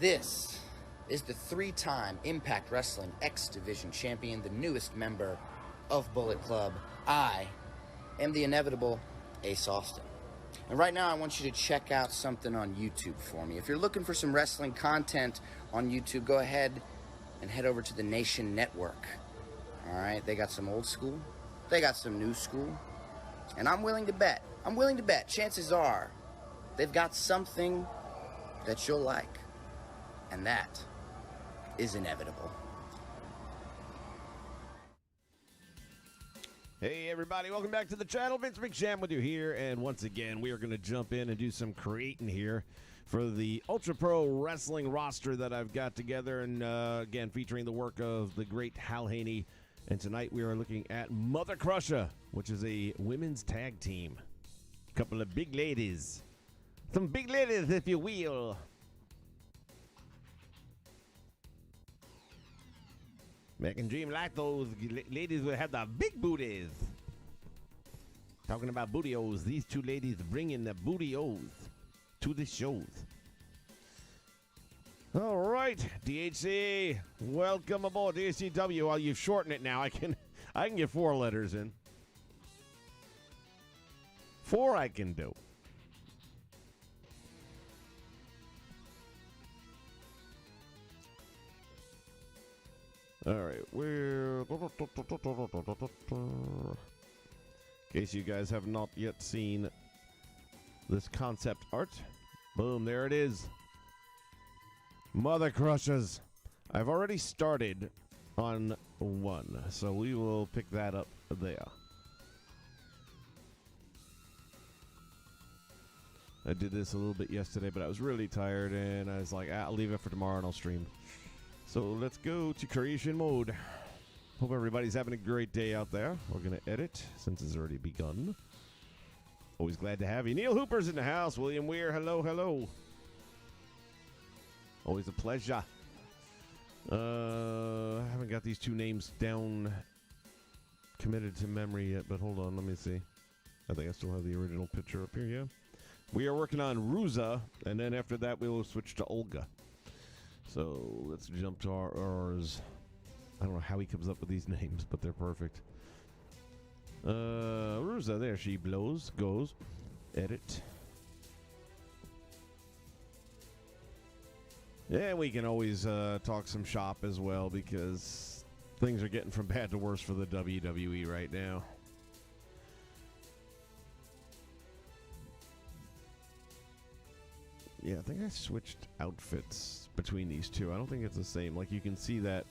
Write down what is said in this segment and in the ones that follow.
This is the three-time Impact Wrestling X Division champion, the newest member of Bullet Club. I am the inevitable Ace Austin. And right now I want you to check out something on YouTube for me. If you're looking for some wrestling content on YouTube, go ahead and head over to the Nation Network. All right, they got some old school, they got some new school, and I'm willing to bet, chances are they've got something that you'll like. And that is inevitable. Hey everybody, welcome back to the channel. Vince McSham with you here, and once again we are going to jump in and do some creating here for the Ultra Pro Wrestling roster that I've got together, and again featuring the work of the great Hal Haney. And tonight we are looking at Mother Crusha, which is a women's tag team. A couple of big ladies, some big ladies if you will. Make and dream like those ladies will have the big booties. Talking about booty-os, these two ladies bringing the booty-os to the shows. All right, DHC, welcome aboard DHCW. Well, you've shortened it now. I can get 4 letters in. 4 I can do. All right, we're... In case you guys have not yet seen this concept art, boom, there it is. Mother Crushers. I've already started on 1, so we will pick that up there. I did this a little bit yesterday, but I was really tired, and I was like, I'll leave it for tomorrow and I'll stream. So let's go to creation mode. Hope everybody's having a great day out there. We're going to edit since it's already begun. Always glad to have you. Neil Hooper's in the house. William Weir, hello, hello. Always a pleasure. I haven't got these 2 names down committed to memory yet, but hold on, let me see. I think I still have the original picture up here, yeah. We are working on Ruza, and then after that we will switch to Olga. So let's jump to ours. I don't know how he comes up with these names, but they're perfect. Ruza, there she blows, goes. Edit. Yeah, we can always talk some shop as well, because things are getting from bad to worse for the WWE right now. Yeah, I think I switched outfits between these 2. I don't think it's the same. Like, you can see that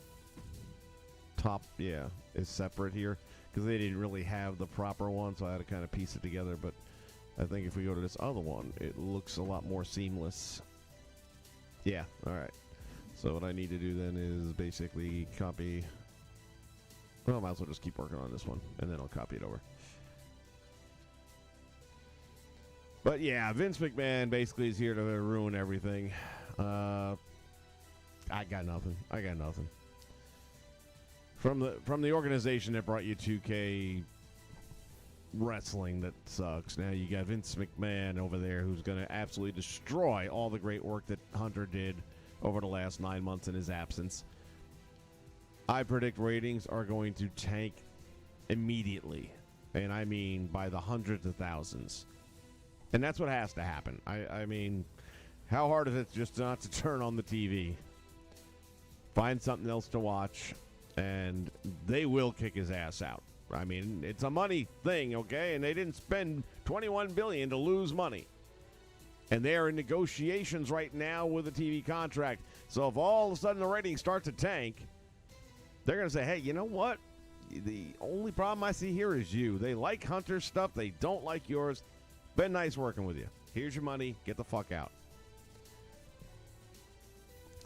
top, yeah, is separate here because they didn't really have the proper one, so I had to kind of piece it together. But I think if we go to this other one, it looks a lot more seamless. Yeah, all right. So what I need to do then is basically copy. Well, I might as well just keep working on this one, and then I'll copy it over. But yeah, Vince McMahon basically is here to ruin everything. I got nothing. From the organization that brought you 2K wrestling that sucks. Now you got Vince McMahon over there who's going to absolutely destroy all the great work that Hunter did over the last 9 months in his absence. I predict ratings are going to tank immediately, and I mean by the hundreds of thousands. And that's what has to happen. I mean, how hard is it just not to turn on the TV? Find something else to watch, and they will kick his ass out. I mean, it's a money thing, okay? And they didn't spend $21 billion to lose money. And they're in negotiations right now with a TV contract. So if all of a sudden the ratings start to tank, they're going to say, hey, you know what? The only problem I see here is you. They like Hunter's stuff. They don't like yours. Been nice working with you. Here's your money. Get the fuck out.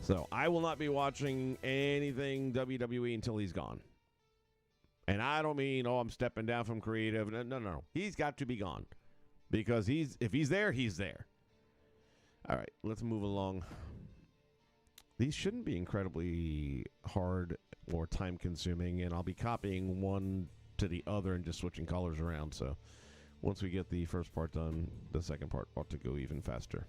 So I will not be watching anything WWE until he's gone. And I don't mean, I'm stepping down from creative. No. He's got to be gone. Because if he's there, he's there. All right, let's move along. These shouldn't be incredibly hard or time-consuming, and I'll be copying one to the other and just switching colors around. So once we get the first part done, the second part ought to go even faster.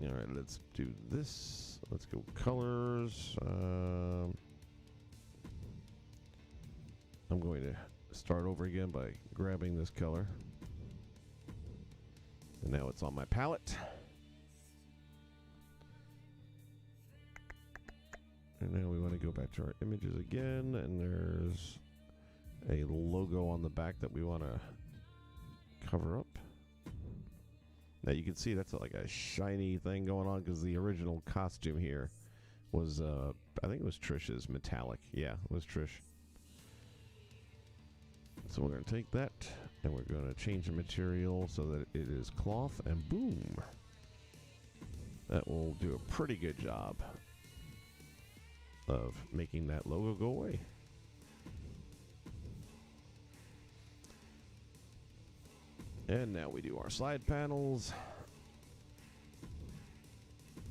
All right, let's do this. Let's go colors. I'm going to start over again by grabbing this color. And now it's on my palette. And now we want to go back to our images again, and there's a logo on the back that we want to cover up. Now you can see that's like a shiny thing going on because the original costume here was, I think it was Trish's metallic. Yeah, it was Trish. So we're going to take that and we're going to change the material so that it is cloth, and boom. That will do a pretty good job of making that logo go away. And now we do our slide panels.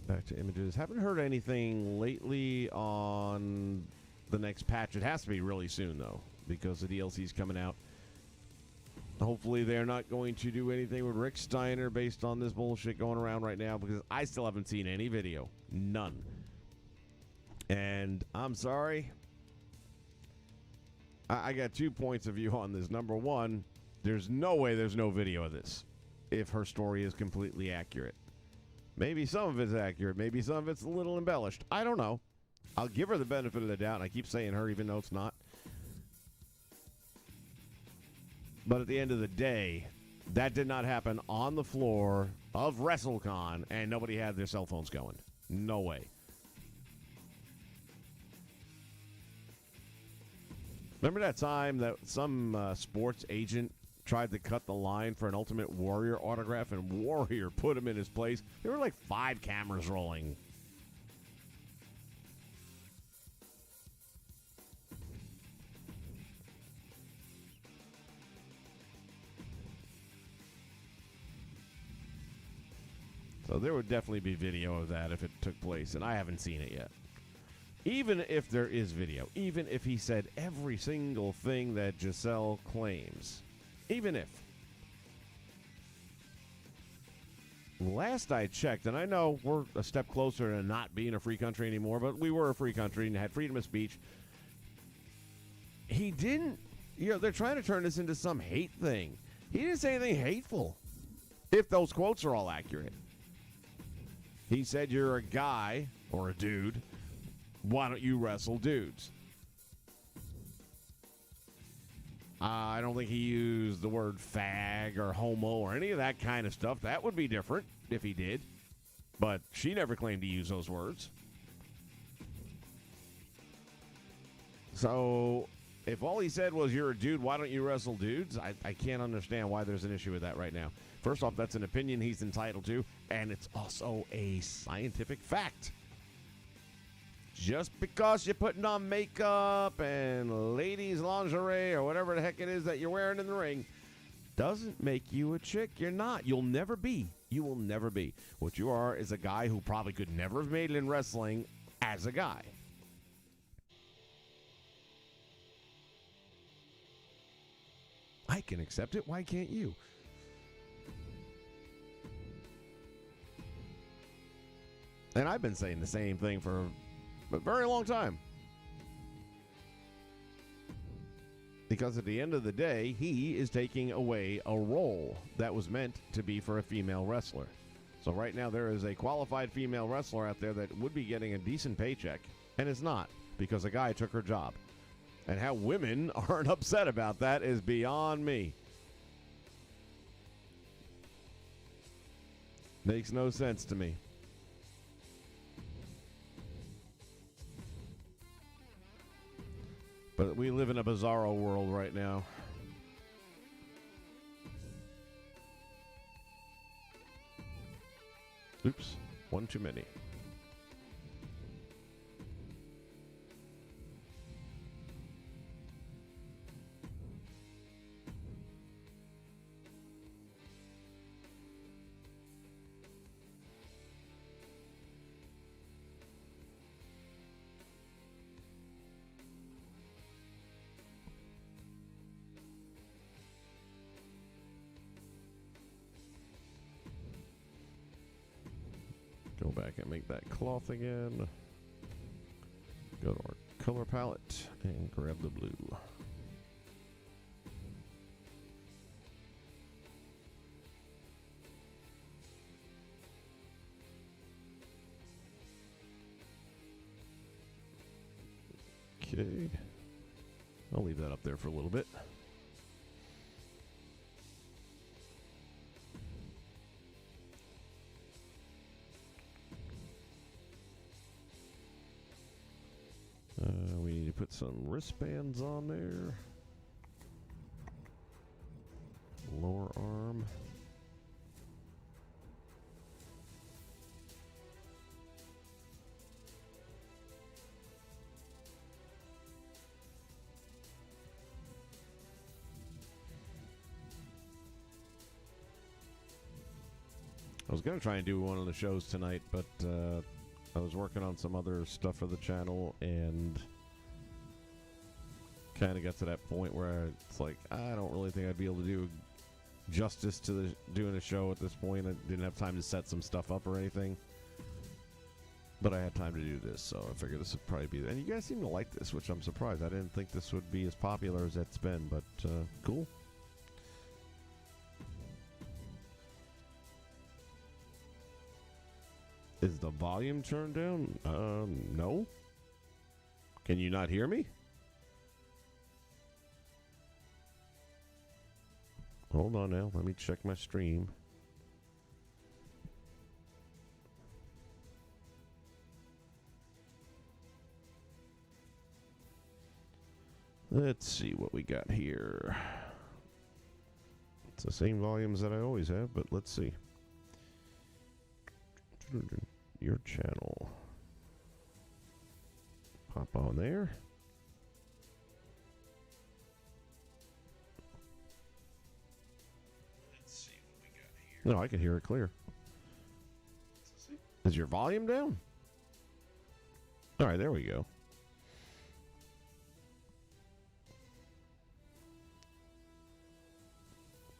Back to images. Haven't heard anything lately on the next patch. It has to be really soon, though, because the DLC is coming out. Hopefully they're not going to do anything with Rick Steiner based on this bullshit going around right now, because I still haven't seen any video. None. And I'm sorry. I got 2 points of view on this. Number one, there's no way there's no video of this if her story is completely accurate. Maybe some of it's accurate. Maybe some of it's a little embellished. I don't know. I'll give her the benefit of the doubt. I keep saying her even though it's not. But at the end of the day, that did not happen on the floor of WrestleCon, and nobody had their cell phones going. No way. Remember that time that some sports agent tried to cut the line for an Ultimate Warrior autograph, and Warrior put him in his place? There were like 5 cameras rolling. So there would definitely be video of that if it took place, and I haven't seen it yet. Even if there is video, even if he said every single thing that Giselle claims, even if. Last I checked, and I know we're a step closer to not being a free country anymore, but we were a free country and had freedom of speech. He didn't, they're trying to turn this into some hate thing. He didn't say anything hateful, if those quotes are all accurate. He said, you're a guy or a dude. Why don't you wrestle dudes? I don't think he used the word fag or homo or any of that kind of stuff. That would be different if he did. But she never claimed to use those words. So if all he said was, you're a dude, why don't you wrestle dudes? I can't understand why there's an issue with that right now. First off, that's an opinion he's entitled to, and it's also a scientific fact. Just because you're putting on makeup and ladies' lingerie or whatever the heck it is that you're wearing in the ring doesn't make you a chick. You're not. You'll never be. You will never be. What you are is a guy who probably could never have made it in wrestling as a guy. I can accept it. Why can't you? And I've been saying the same thing for a very long time. Because at the end of the day, he is taking away a role that was meant to be for a female wrestler. So right now there is a qualified female wrestler out there that would be getting a decent paycheck, and it's not, because a guy took her job. And how women aren't upset about that is beyond me. Makes no sense to me. But we live in a bizarro world right now. Oops, one too many. back and make that cloth again. Go to our color palette and grab the blue. Okay. I'll leave that up there for a little bit. We need to put some wristbands on there. Lower arm. I was going to try and do one of the shows tonight, but I was working on some other stuff for the channel and kind of got to that point where it's like, I don't really think I'd be able to do justice to doing a show at this point. I didn't have time to set some stuff up or anything. But I had time to do this, so I figured this would probably be... And you guys seem to like this, which I'm surprised. I didn't think this would be as popular as it's been, but cool. Is the volume turned down? No. Can you not hear me? Hold on now. Let me check my stream. Let's see what we got here. It's the same volumes that I always have, but let's see. Your channel. Pop on there. Let's see what we got here. No, I can hear it clear. Is your volume down? All right, there we go.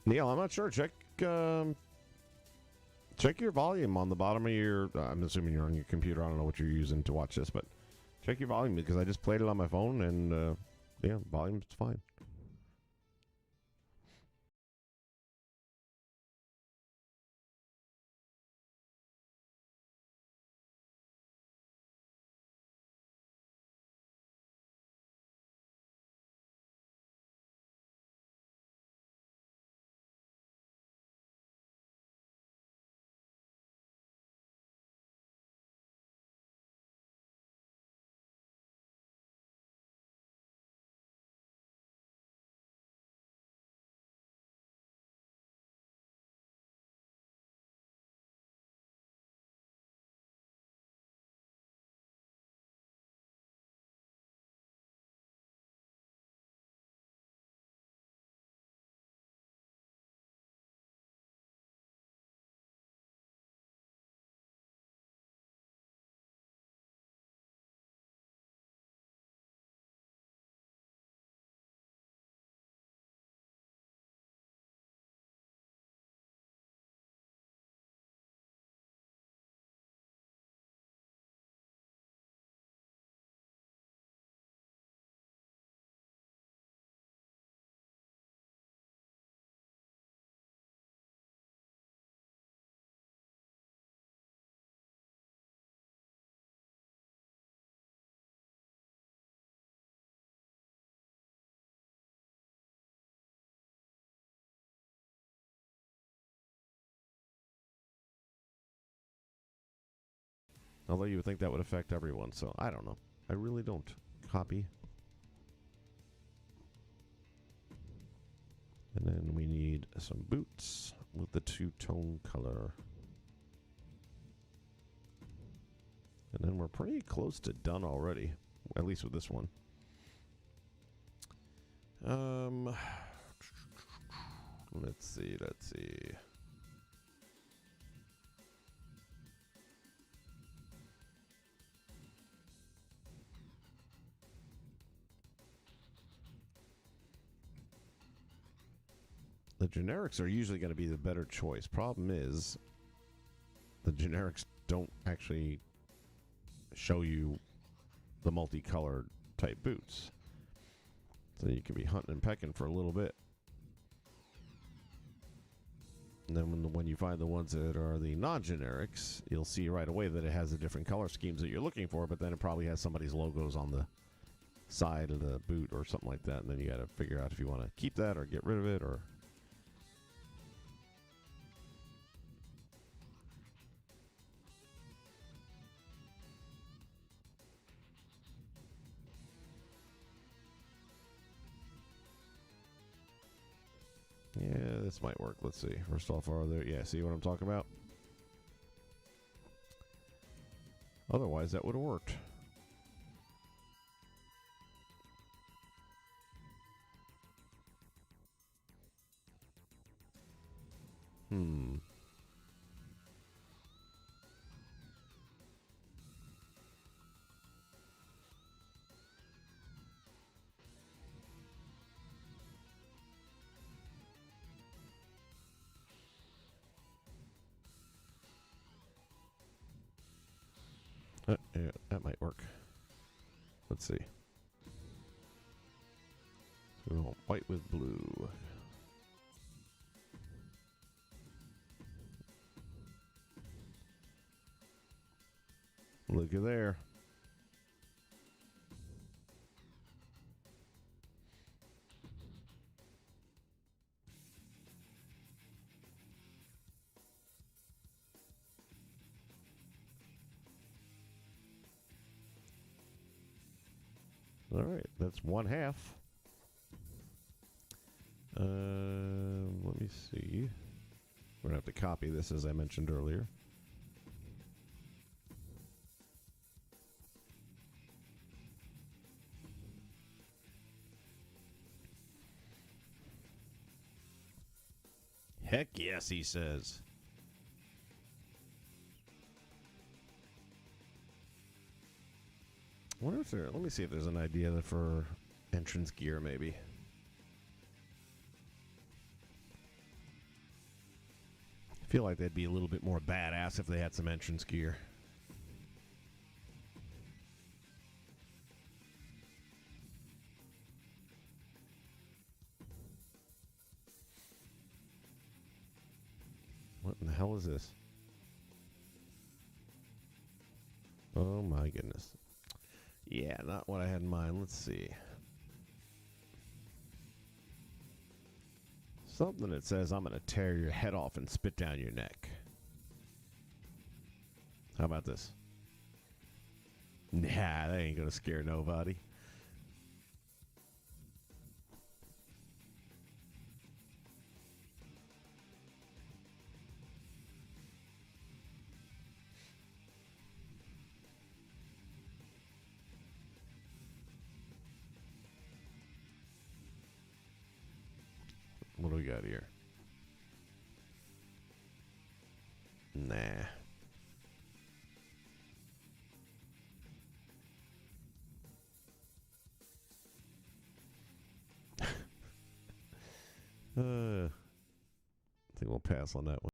Neil, I'm not sure. Check your volume on the bottom of your... I'm assuming you're on your computer. I don't know what you're using to watch this, but check your volume because I just played it on my phone and, yeah, volume's fine. Although you would think that would affect everyone, so I don't know. I really don't. Copy. And then we need some boots with the two-tone color. And then we're pretty close to done already, at least with this one. Let's see. The generics are usually going to be the better choice. Problem is, the generics don't actually show you the multicolored type boots. So you can be hunting and pecking for a little bit. And then when you find the ones that are the non-generics, you'll see right away that it has the different color schemes that you're looking for, but then it probably has somebody's logos on the side of the boot or something like that, and then you got to figure out if you want to keep that or get rid of it or... Yeah, this might work. Let's see. First off, are there... Yeah, see what I'm talking about? Otherwise, that would have worked. Yeah, that might work. Let's see. So we want white with blue. Looky there. All right, that's one half. Let me see. We're going to have to copy this, as I mentioned earlier. Heck yes, he says. I wonder if there... Let me see if there's an idea for entrance gear, maybe. I feel like they'd be a little bit more badass if they had some entrance gear. What in the hell is this? Oh my goodness. Yeah, not what I had in mind. Let's see. Something that says I'm going to tear your head off and spit down your neck. How about this? Nah, that ain't going to scare nobody. What do we got here? Nah. I think we'll pass on that one.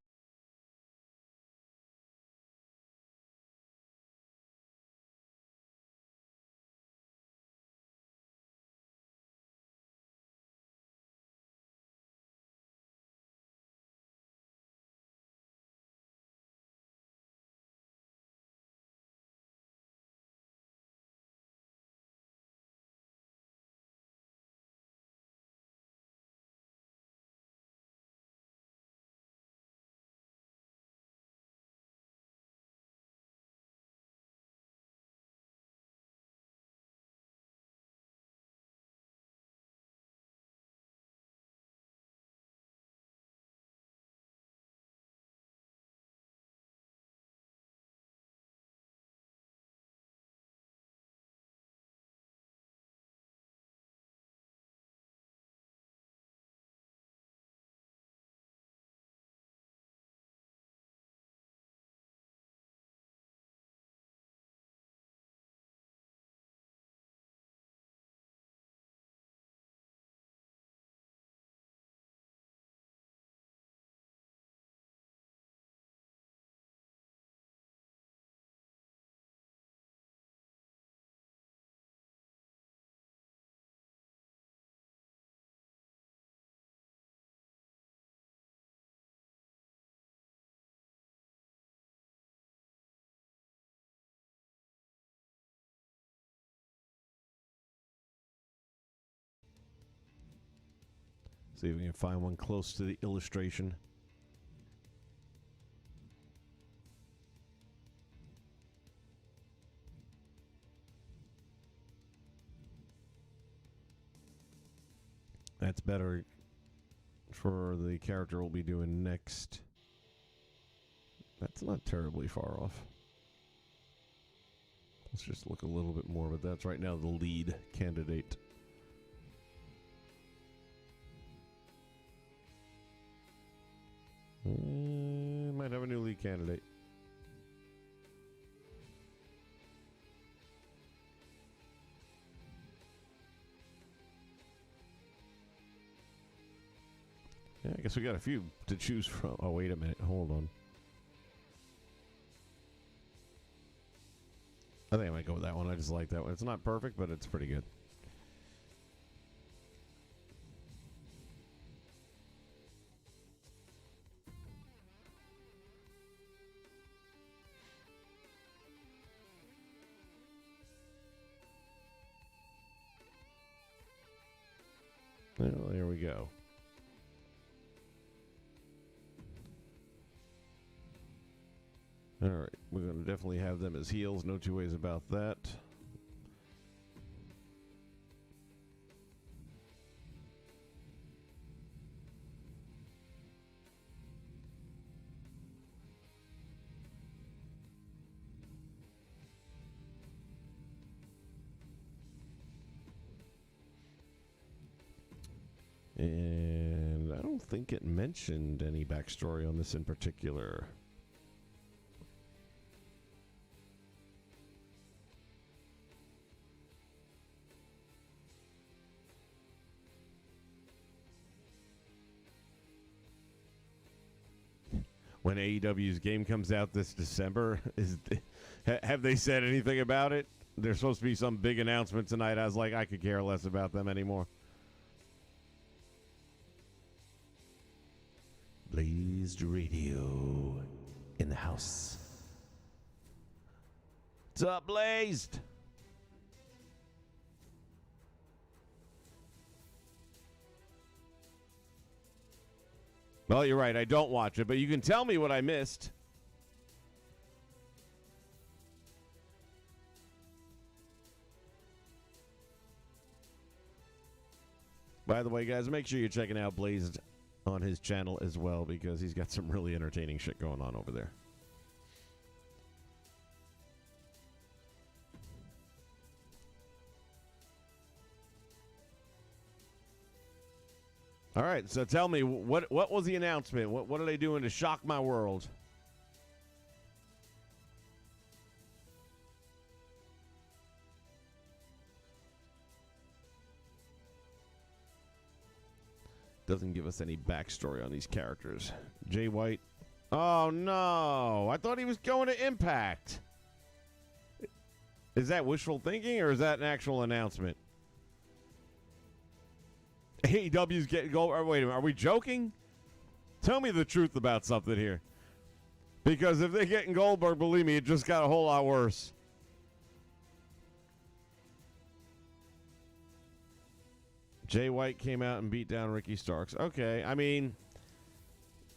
See if we can find one close to the illustration. That's better for the character we'll be doing next. That's not terribly far off. Let's just look a little bit more, but that's right now the lead candidate. Might have a new lead candidate. Yeah, I guess we got a few to choose from. Oh, wait a minute. Hold on. I think I might go with that one. I just like that one. It's not perfect, but it's pretty good. Well, there we go. All right, we're going to definitely have them as heels. No two ways about that. And I don't think it mentioned any backstory on this in particular. When AEW's game comes out this December, have they said anything about it? There's supposed to be some big announcement tonight. I was like, I could care less about them anymore. Blazed Radio in the house. What's up, Blazed? Well, you're right. I don't watch it, but you can tell me what I missed. By the way, guys, make sure you're checking out Blazed on his channel as well, because he's got some really entertaining shit going on over there. All right, so tell me, what was the announcement? What are they doing to shock my world? Doesn't give us any backstory on these characters. Jay White. Oh, no. I thought he was going to Impact. Is that wishful thinking, or is that an actual announcement? AEW's getting gold. Wait a minute. Are we joking? Tell me the truth about something here. Because if they're getting Goldberg, believe me, it just got a whole lot worse. Jay White came out and beat down Ricky Starks. Okay, I mean,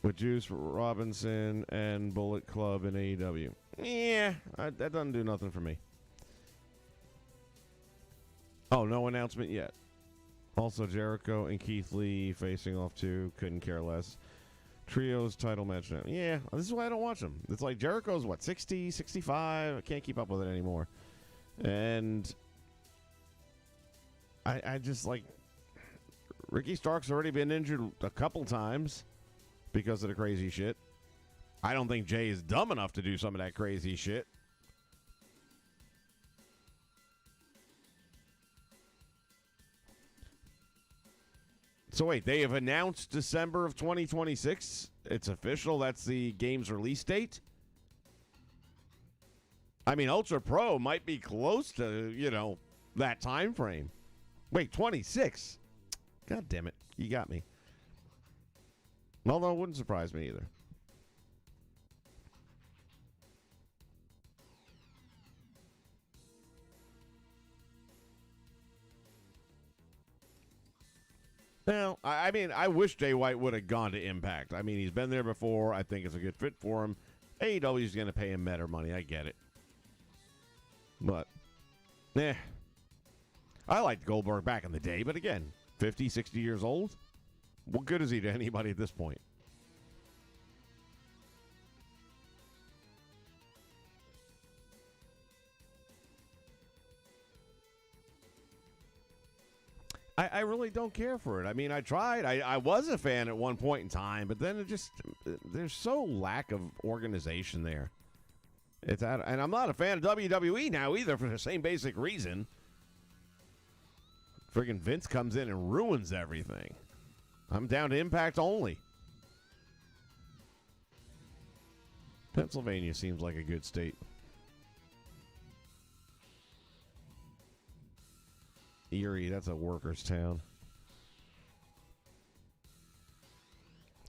with Juice Robinson and Bullet Club in AEW. Yeah, that doesn't do nothing for me. Oh, no announcement yet. Also, Jericho and Keith Lee facing off too. Couldn't care less. Trios title match now. Yeah, this is why I don't watch them. It's like Jericho's, what, 60, 65? I can't keep up with it anymore. And I just, like, Ricky Stark's already been injured a couple times because of the crazy shit. I don't think Jay is dumb enough to do some of that crazy shit. So wait, they have announced December of 2026. It's official. That's the game's release date. I mean, Ultra Pro might be close to, that time frame. Wait, 26? God damn it. You got me. Although it wouldn't surprise me either. Well, I mean, I wish Jay White would have gone to Impact. I mean, he's been there before. I think it's a good fit for him. AEW is going to pay him better money. I get it. But, I liked Goldberg back in the day. But again, 50, 60 years old? What good is he to anybody at this point? I really don't care for it. I mean, I tried. I was a fan at one point in time, but then there's so lack of organization there. And I'm not a fan of WWE now either for the same basic reason. Friggin' Vince comes in and ruins everything. I'm down to Impact only. Pennsylvania seems like a good state. Erie, that's a workers' town.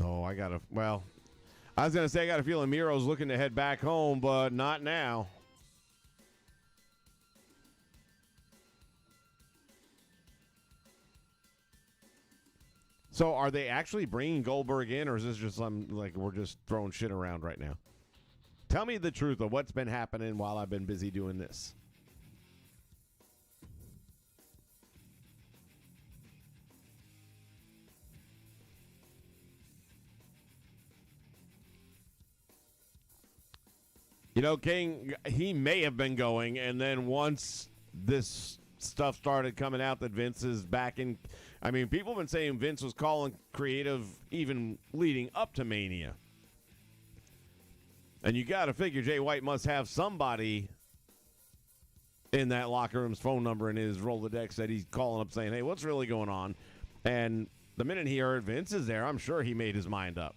Oh, I was going to say I got a feeling Miro's looking to head back home, but not now. So are they actually bringing Goldberg in, or is this just we're just throwing shit around right now? Tell me the truth of what's been happening while I've been busy doing this. You know, King, he may have been going, and then once this stuff started coming out that Vince is back in. I mean, people have been saying Vince was calling creative even leading up to Mania. And you got to figure Jay White must have somebody in that locker room's phone number in his Rolodex that he's calling up saying, hey, what's really going on? And the minute he heard Vince is there, I'm sure he made his mind up.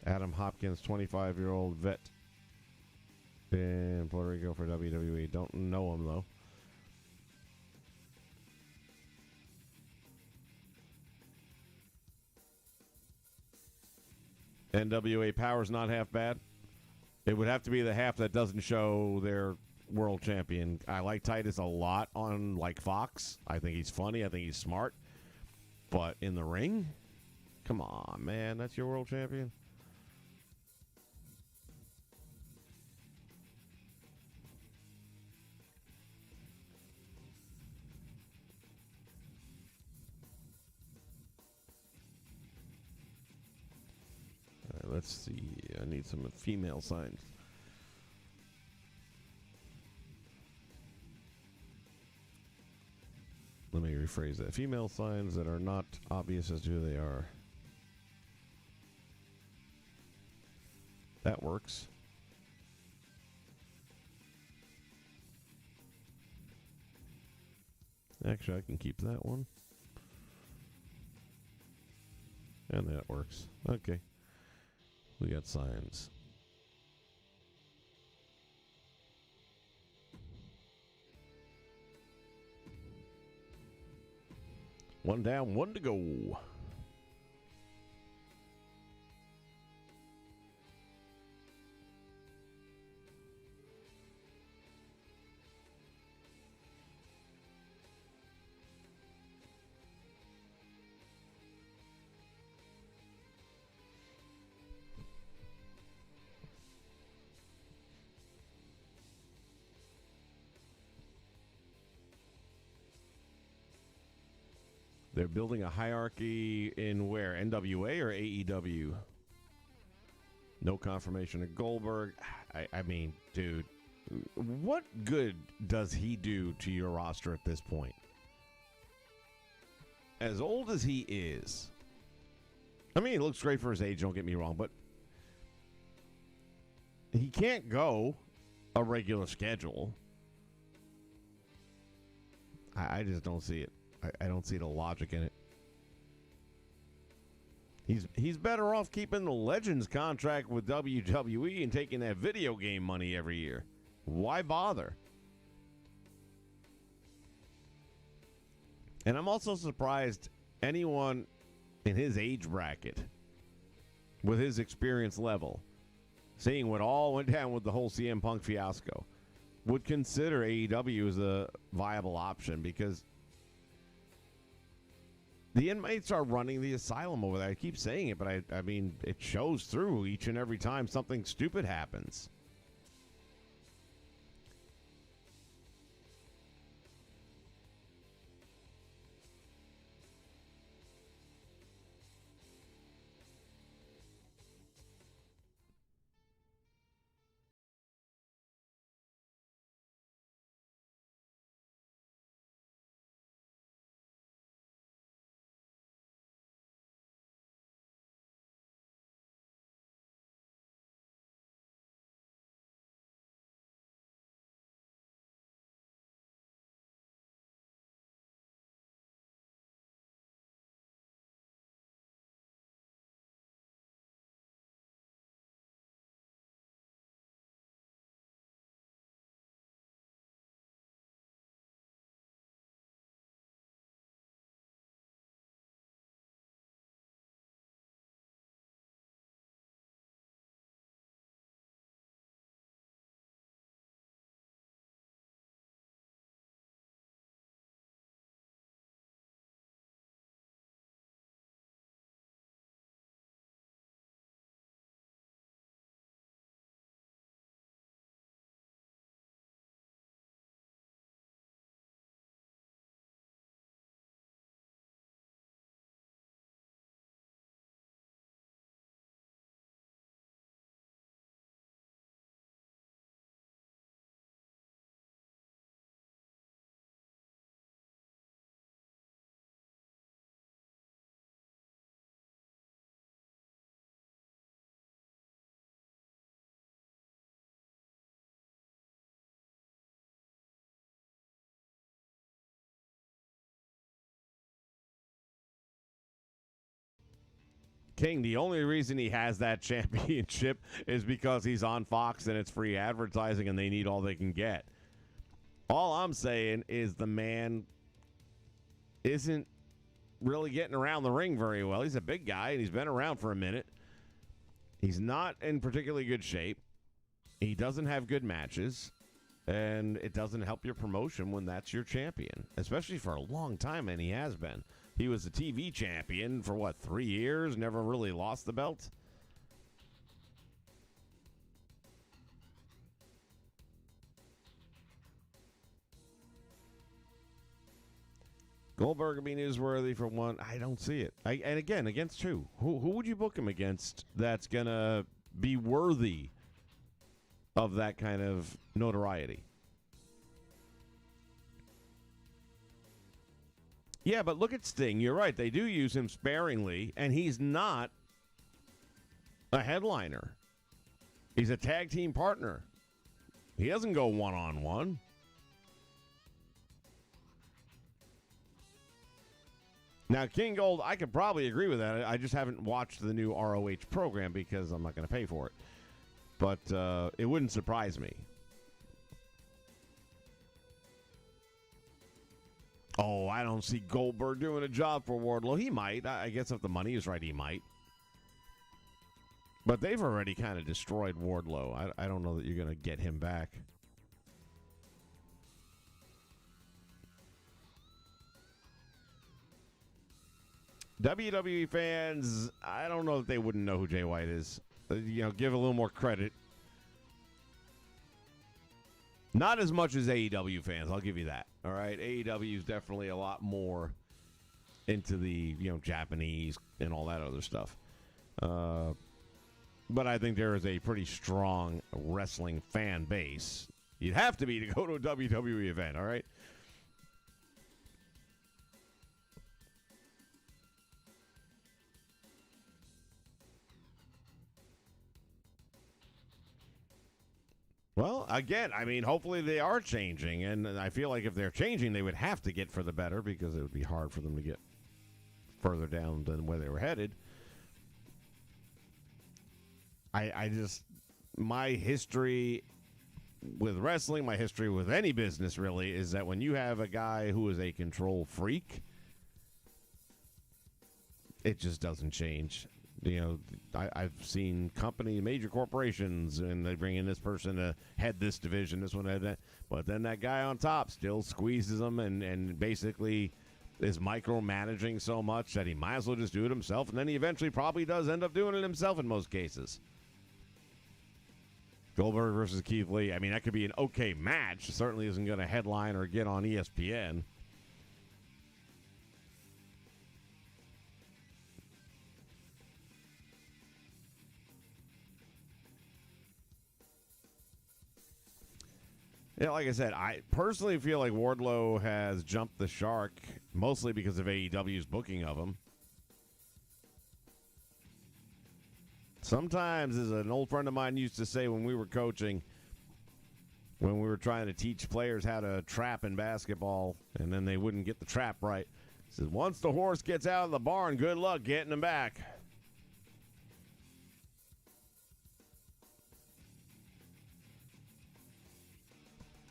Adam Hopkins, 25-year-old vet in Puerto Rico for WWE. Don't know him, though. NWA Power's not half bad. It would have to be the half that doesn't show their world champion. I like Titus a lot on, Fox. I think he's funny. I think he's smart. But in the ring? Come on, man. That's your world champion? Let's see. I need some female signs. Let me rephrase that. Female signs that are not obvious as to who they are. That works. Actually, I can keep that one. And that works. Okay. We got signs. One down, one to go. They're building a hierarchy in where? NWA or AEW? No confirmation of Goldberg. I mean, dude, what good does he do to your roster at this point? As old as he is. I mean, he looks great for his age, don't get me wrong, but he can't go a regular schedule. I just don't see it. I don't see the logic in it. He's better off keeping the Legends contract with WWE and taking that video game money every year. Why bother? And I'm also surprised anyone in his age bracket, with his experience level, seeing what all went down with the whole CM Punk fiasco, would consider AEW as a viable option because the inmates are running the asylum over there. I keep saying it, but I mean, it shows through each and every time something stupid happens. King, the only reason he has that championship is because he's on Fox and it's free advertising and they need all they can get. All I'm saying is the man isn't really getting around the ring very well. He's a big guy and he's been around for a minute. He's not in particularly good shape. He doesn't have good matches. And it doesn't help your promotion when that's your champion, especially for a long time, and he has been. He was the TV champion for, 3 years, never really lost the belt? Goldberg would be newsworthy for one. I don't see it. And again, against who? Who would you book him against that's going to be worthy of that kind of notoriety? Yeah, but look at Sting. You're right. They do use him sparingly, and he's not a headliner. He's a tag team partner. He doesn't go one-on-one. Now, King Gold, I could probably agree with that. I just haven't watched the new ROH program because I'm not going to pay for it. But it wouldn't surprise me. Oh, I don't see Goldberg doing a job for Wardlow. He might. I guess if the money is right, he might. But they've already kind of destroyed Wardlow. I don't know that you're going to get him back. WWE fans, I don't know that they wouldn't know who Jay White is. Give a little more credit. Not as much as AEW fans, I'll give you that. All right, AEW is definitely a lot more into the Japanese and all that other stuff. But I think there is a pretty strong wrestling fan base. You'd have to be to go to a WWE event. All right. Well, again, hopefully they are changing, and I feel like if they're changing, they would have to get for the better because it would be hard for them to get further down than where they were headed. My history with wrestling, my history with any business really, is that when you have a guy who is a control freak, it just doesn't change. I've seen major corporations, and they bring in this person to head this division, this one, that. But then that guy on top still squeezes them and basically is micromanaging so much that he might as well just do it himself. And then he eventually probably does end up doing it himself in most cases. Goldberg versus Keith Lee. I mean, that could be an okay match. Certainly isn't going to headline or get on ESPN. Yeah, like I said, I personally feel like Wardlow has jumped the shark, mostly because of AEW's booking of him. Sometimes, as an old friend of mine used to say when we were coaching, when we were trying to teach players how to trap in basketball, and then they wouldn't get the trap right, he says, once the horse gets out of the barn, good luck getting him back.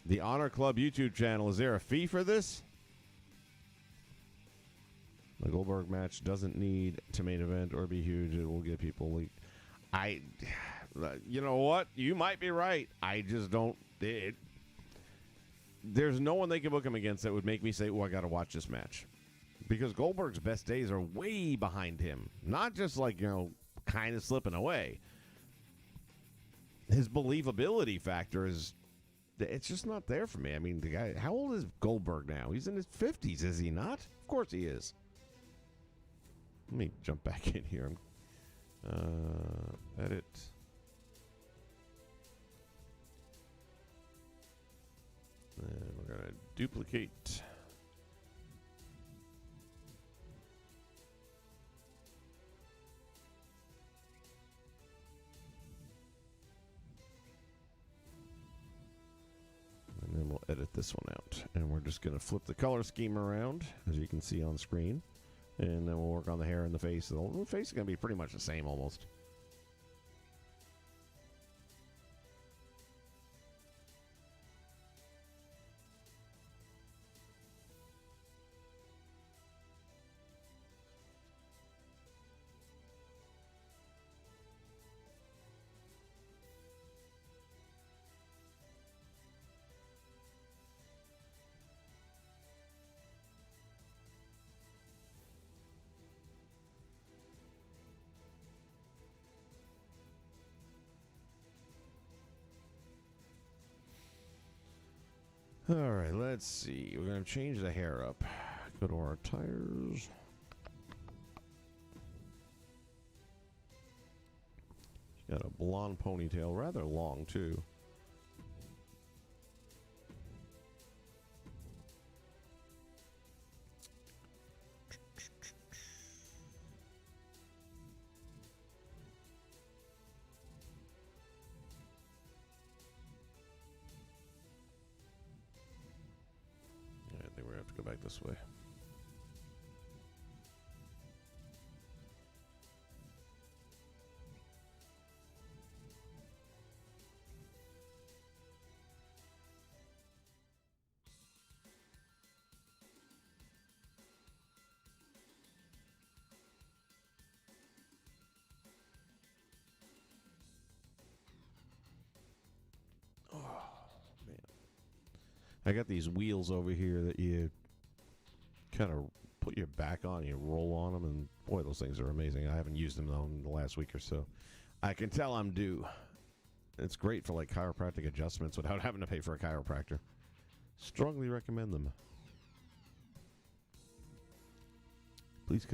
The Honor Club YouTube channel, is there a fee for this? The Goldberg match doesn't need to main event or be huge. It will get people leaked. You know what? You might be right. I just don't. There's no one they can book him against that would make me say, oh, I got to watch this match. Because Goldberg's best days are way behind him. Not just like, kind of slipping away. His believability factor is, it's just not there for me. I mean, the guy, how old is Goldberg now? He's in his 50s, is he not? Of course he is. Let me jump back in here. Edit. And we're going to duplicate. And then we'll edit this one out. And we're just going to flip the color scheme around, as you can see on screen. And then we'll work on the hair and the face. The face is going to be pretty much the same almost. All right, let's see. We're going to change the hair up. Go to our tires. She's got a blonde ponytail, rather long, too. Go back this way. Oh, man. I got these wheels over here that you kind of put your back on, you roll on them, and boy, those things are amazing. I haven't used them though in the last week or so. I can tell I'm due. It's great for like chiropractic adjustments without having to pay for a chiropractor. Strongly recommend them. Please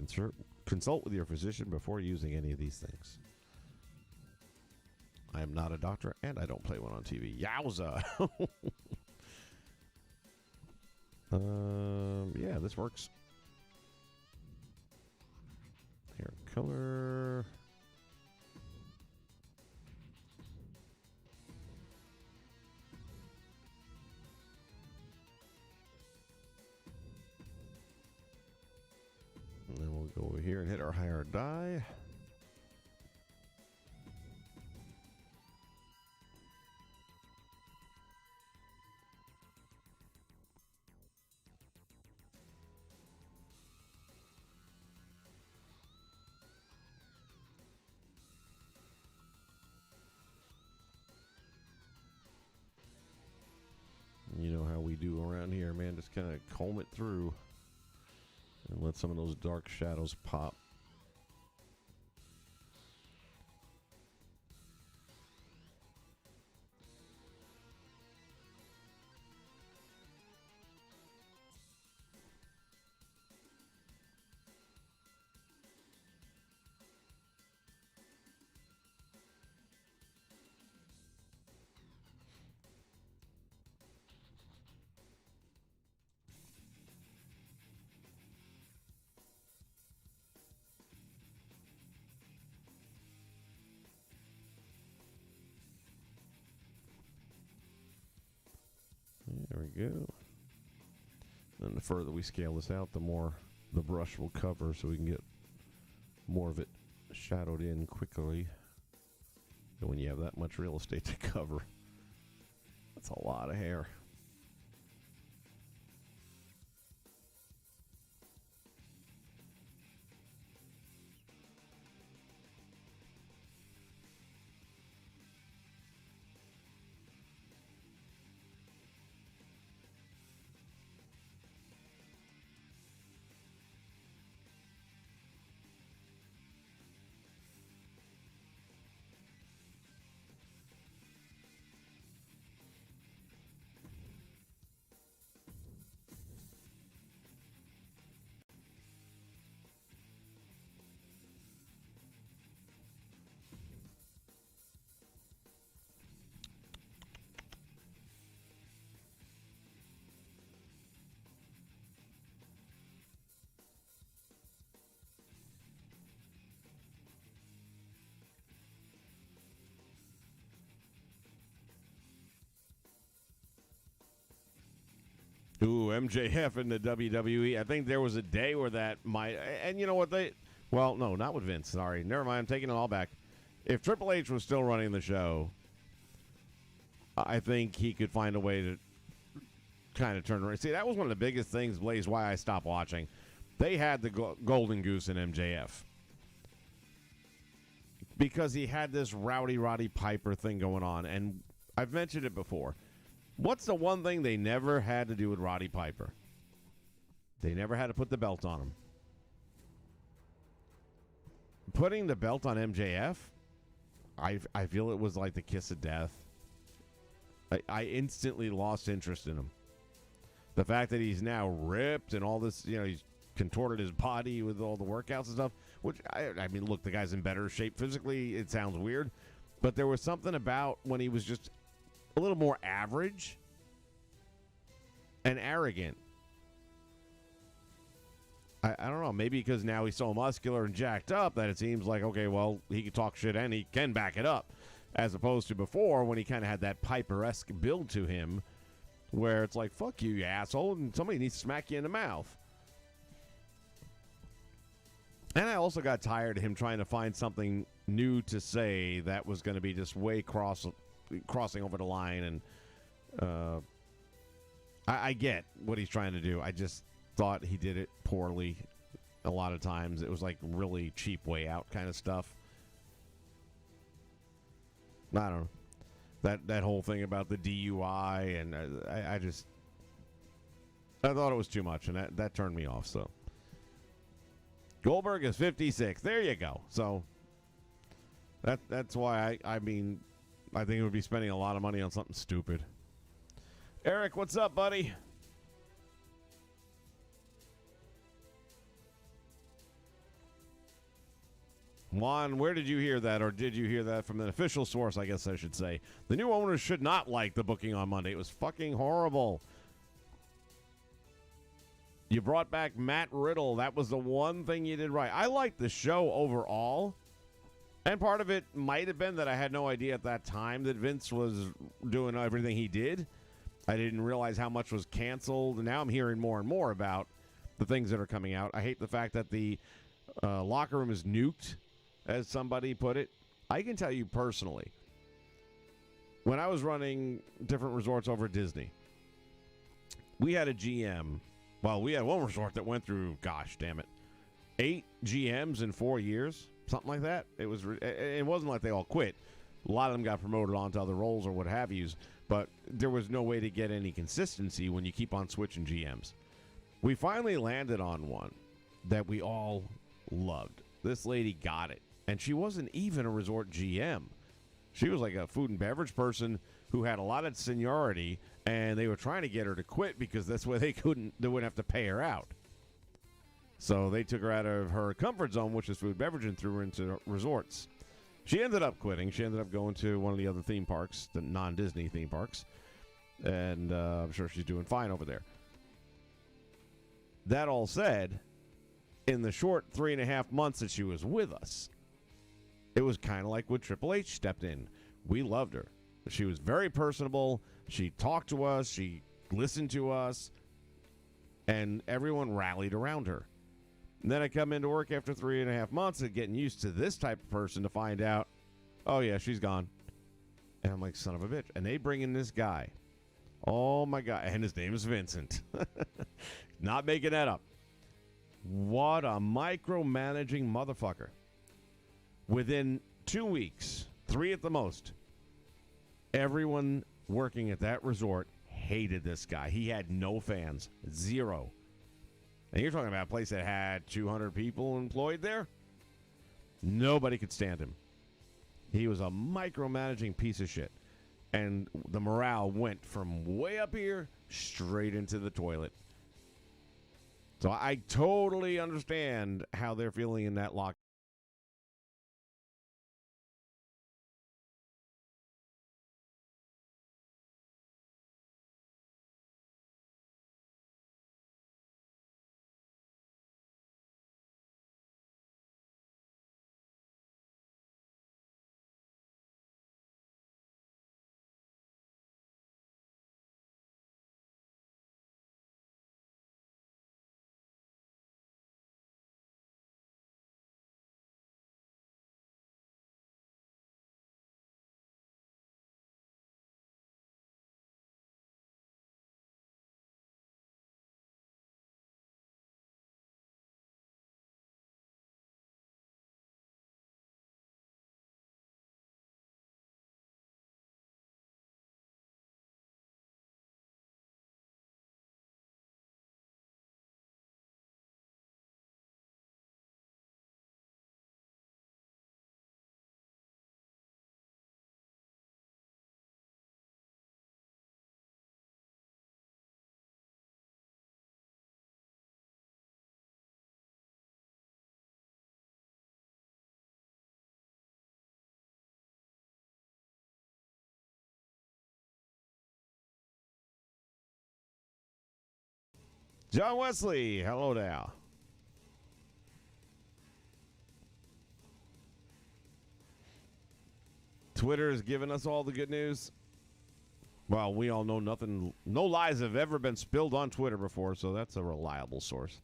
consult with your physician before using any of these things. I am not a doctor, and I don't play one on TV. Yowza! Yeah, this works. Hair color. And then we'll go over here and hit our higher dye. we do around here, man. Just kind of comb it through and let some of those dark shadows pop. There we go. And the further we scale this out, the more the brush will cover, so we can get more of it shadowed in quickly. And when you have that much real estate to cover, that's a lot of hair. Ooh, MJF in the WWE. I think there was a day where that might... And you know what they... Well, no, not with Vince. Sorry. Never mind. I'm taking it all back. If Triple H was still running the show, I think he could find a way to kind of turn around. See, that was one of the biggest things, Blaze, why I stopped watching. They had the golden goose in MJF. Because he had this Rowdy Roddy Piper thing going on. And I've mentioned it before. What's the one thing they never had to do with Roddy Piper? They never had to put the belt on him. Putting the belt on MJF, I feel it was like the kiss of death. I instantly lost interest in him. The fact that he's now ripped and all this, he's contorted his body with all the workouts and stuff, which, I mean, look, the guy's in better shape physically. It sounds weird. But there was something about when he was just a little more average and arrogant. I don't know. Maybe because now he's so muscular and jacked up that it seems like, okay, well, he can talk shit and he can back it up. As opposed to before when he kind of had that Piper-esque build to him where it's like, fuck you, you asshole, and somebody needs to smack you in the mouth. And I also got tired of him trying to find something new to say that was going to be just way crossing over the line, and I get what he's trying to do. I just thought he did it poorly a lot of times. It was like really cheap way out kind of stuff. I don't know. That whole thing about the DUI, and I thought it was too much, and that turned me off. So Goldberg is 56. There you go. So that's why I mean, I think it would be spending a lot of money on something stupid. Eric, what's up, buddy? Juan, where did you hear that, or did you hear that from an official source, I guess I should say? The new owners should not like the booking on Monday. It was fucking horrible. You brought back Matt Riddle. That was the one thing you did right. I liked the show overall. And part of it might have been that I had no idea at that time that Vince was doing everything he did. I didn't realize how much was canceled. And now I'm hearing more and more about the things that are coming out. I hate the fact that the locker room is nuked, as somebody put it. I can tell you personally, when I was running different resorts over at Disney, we had a GM. Well, we had one resort that went through, gosh damn it, 8 GMs in 4 years, something like that. It wasn't like they all quit. A lot of them got promoted onto other roles or what have yous. but there was no way to get any consistency when you keep on switching GMs. We finally landed on one that we all loved. This lady got it, and she wasn't even a resort GM. She was like a food and beverage person who had a lot of seniority, and they were trying to get her to quit because that's why they wouldn't have to pay her out. So they took her out of her comfort zone, which is food and beverage, and threw her into resorts. She ended up quitting. She ended up going to one of the other theme parks, the non-Disney theme parks, and I'm sure she's doing fine over there. That all said, in the short 3.5 months that she was with us, it was kind of like when Triple H stepped in. We loved her. She was very personable. She talked to us. She listened to us. And everyone rallied around her. And then I come into work after 3.5 months of getting used to this type of person to find out, oh, yeah, she's gone. And I'm like, son of a bitch. And they bring in this guy. Oh, my God. And his name is Vincent. Not making that up. What a micromanaging motherfucker. Within 2 weeks, 3 at the most, everyone working at that resort hated this guy. He had no fans. 0. And you're talking about a place that had 200 people employed there? Nobody could stand him. He was a micromanaging piece of shit. And the morale went from way up here straight into the toilet. So I totally understand how they're feeling in that locker. John Wesley, hello there. Twitter has given us all the good news. Well, we all know no lies have ever been spilled on Twitter before, so that's a reliable source.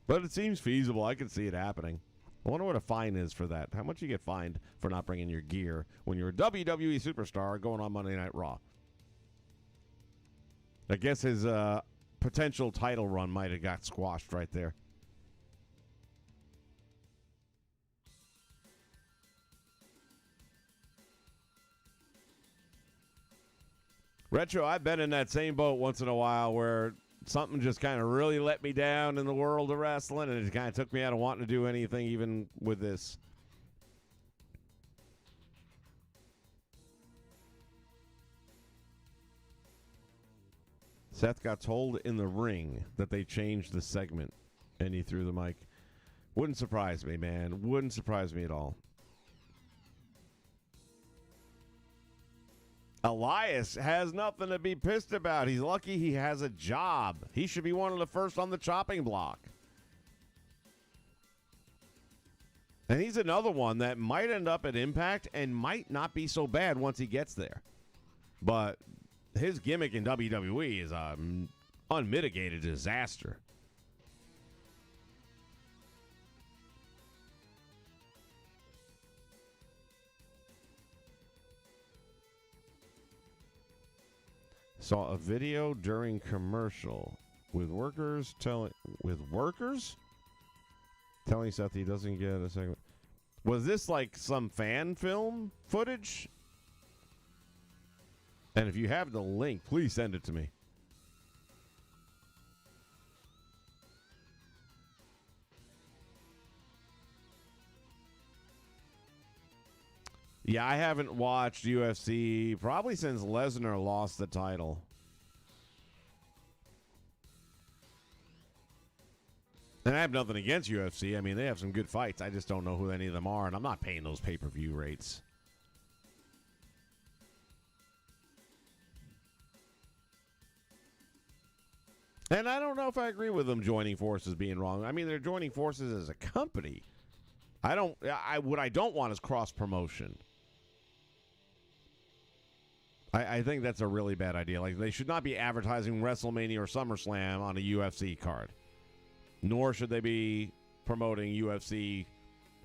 But it seems feasible. I can see it happening. I wonder what a fine is for that. How much you get fined for not bringing your gear when you're a WWE superstar going on Monday Night Raw? I guess his potential title run might have got squashed right there. Retro, I've been in that same boat once in a while where something just kind of really let me down in the world of wrestling, and it kind of took me out of wanting to do anything even with this. Seth got told in the ring that they changed the segment, and he threw the mic. Wouldn't surprise me, man. Wouldn't surprise me at all. Elias has nothing to be pissed about. He's lucky he has a job. He should be one of the first on the chopping block. And he's another one that might end up at Impact and might not be so bad once he gets there. But his gimmick in WWE is an unmitigated disaster. Saw a video during commercial with workers telling Seth he doesn't get a segment. Was this like some fan film footage? And if you have the link, please send it to me. Yeah, I haven't watched UFC probably since Lesnar lost the title. And I have nothing against UFC. I mean, they have some good fights. I just don't know who any of them are, and I'm not paying those pay-per-view rates. And I don't know if I agree with them joining forces being wrong. I mean, they're joining forces as a company. What I don't want is cross-promotion. I think that's a really bad idea. Like, they should not be advertising WrestleMania or SummerSlam on a UFC card. Nor should they be promoting UFC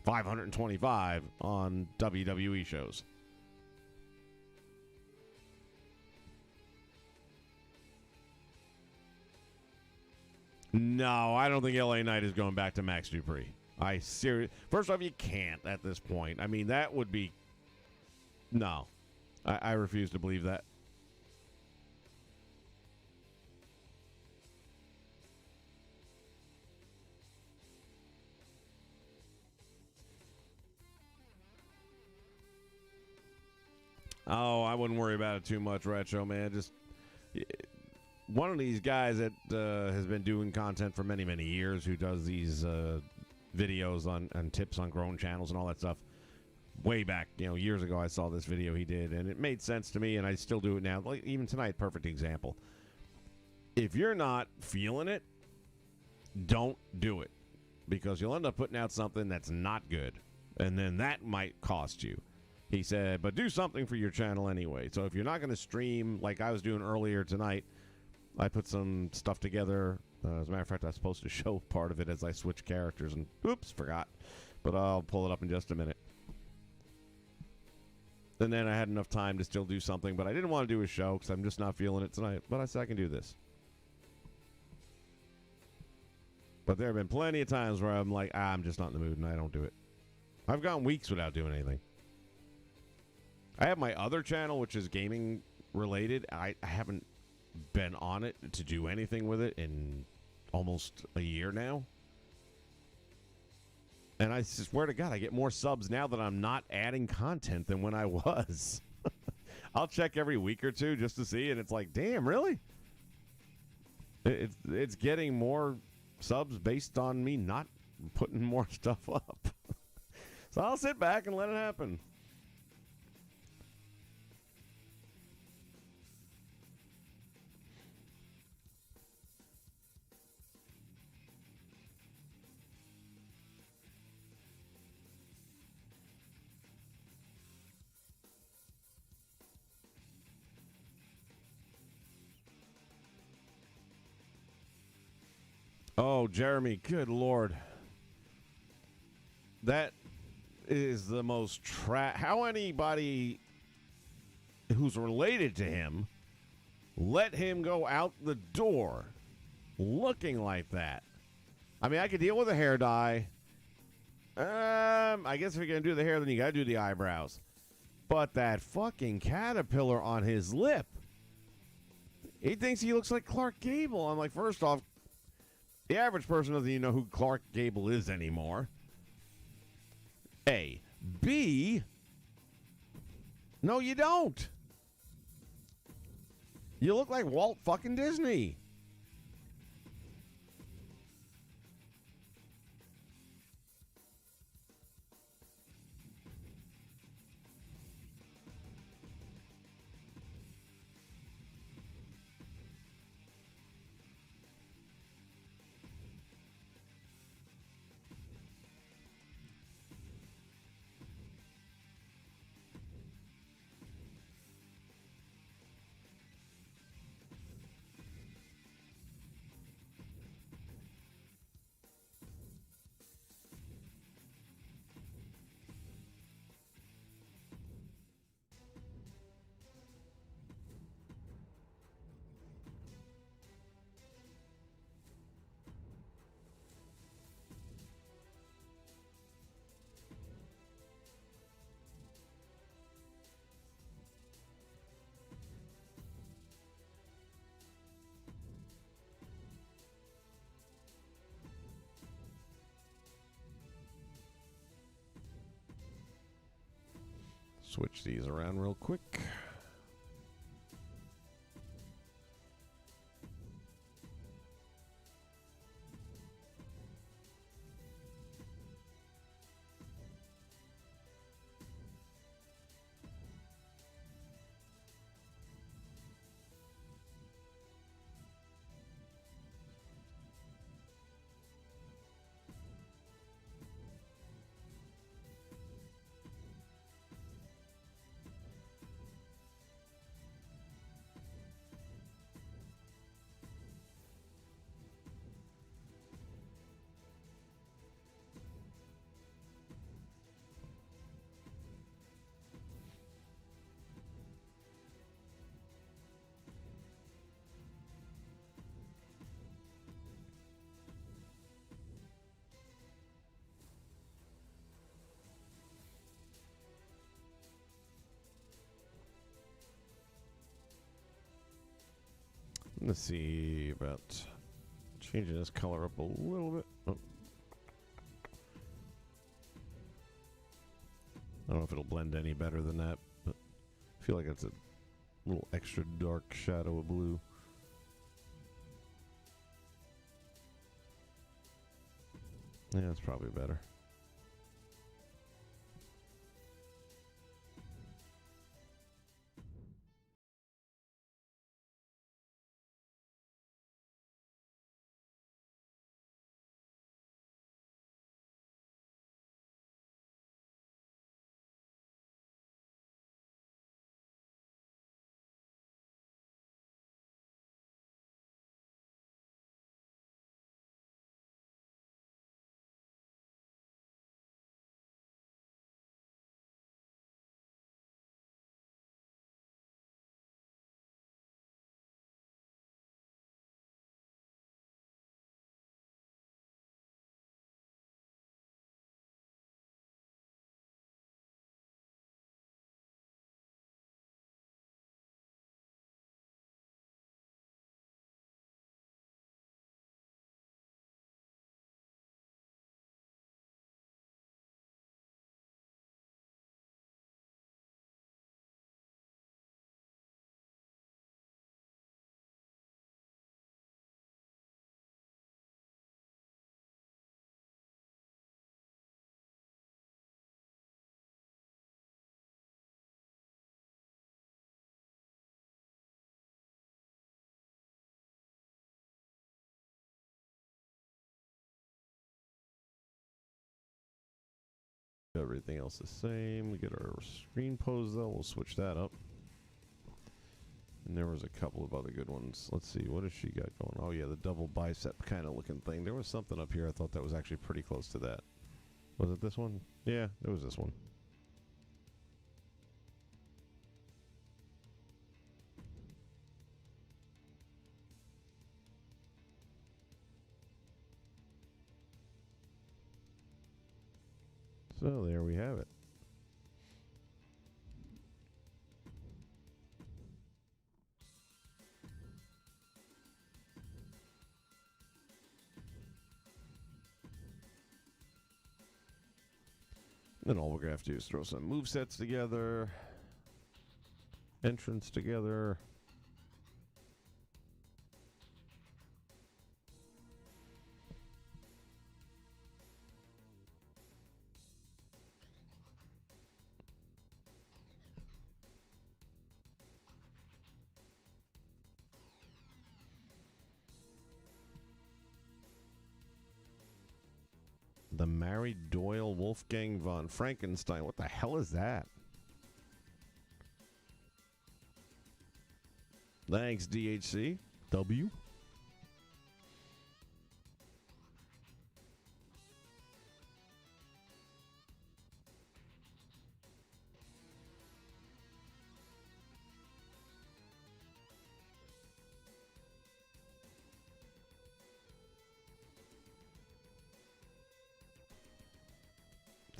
525 on WWE shows. No, I don't think LA Knight is going back to Max Dupree. First off, you can't at this point. I mean, that would be... No. I refuse to believe that. Oh, I wouldn't worry about it too much, Retro, man. Just one of these guys that has been doing content for many, many years, who does these videos on tips on grown channels and all that stuff. Way back, years ago, I saw this video he did, and it made sense to me, and I still do it now. Like, even tonight, perfect example. If you're not feeling it, don't do it, because you'll end up putting out something that's not good, and then that might cost you. He said, but do something for your channel anyway. So if you're not going to stream like I was doing earlier tonight, I put some stuff together. As a matter of fact, I was supposed to show part of it as I switch characters, and oops, forgot. But I'll pull it up in just a minute. And then I had enough time to still do something, but I didn't want to do a show because I'm just not feeling it tonight. But I said I can do this. But there have been plenty of times where I'm like, I'm just not in the mood, and I don't do it. I've gone weeks without doing anything. I have my other channel, which is gaming related. I haven't been on it to do anything with it in almost a year now. And I swear to God, I get more subs now that I'm not adding content than when I was. I'll check every week or two just to see, and it's like, damn, really? It's getting more subs based on me not putting more stuff up. So I'll sit back and let it happen. Oh, Jeremy, good Lord. That is the most how anybody who's related to him let him go out the door looking like that. I mean, I could deal with a hair dye. I guess if you're going to do the hair, then you got to do the eyebrows. But that fucking caterpillar on his lip. He thinks he looks like Clark Gable. I'm like, first off, the average person doesn't even know who Clark Gable is anymore. A. B. No, you don't. You look like Walt fucking Disney. Switch these around real quick. Let's see about changing this color up a little bit. Oh. I don't know if it'll blend any better than that, but I feel like it's a little extra dark shadow of blue. Yeah, that's probably better. Everything else the same. We get our screen pose though. We'll switch that up. And there was a couple of other good ones. Let's see, what has she got going? Oh yeah, the double bicep kind of looking thing. There was something up here I thought that was actually pretty close to that. Was it this one? Yeah, it was this one. So there we have it. Then all we're going to have to do is throw some movesets together, entrance together. The Mary Doyle Wolfgang von Frankenstein. What the hell is that? Thanks, DHC. W.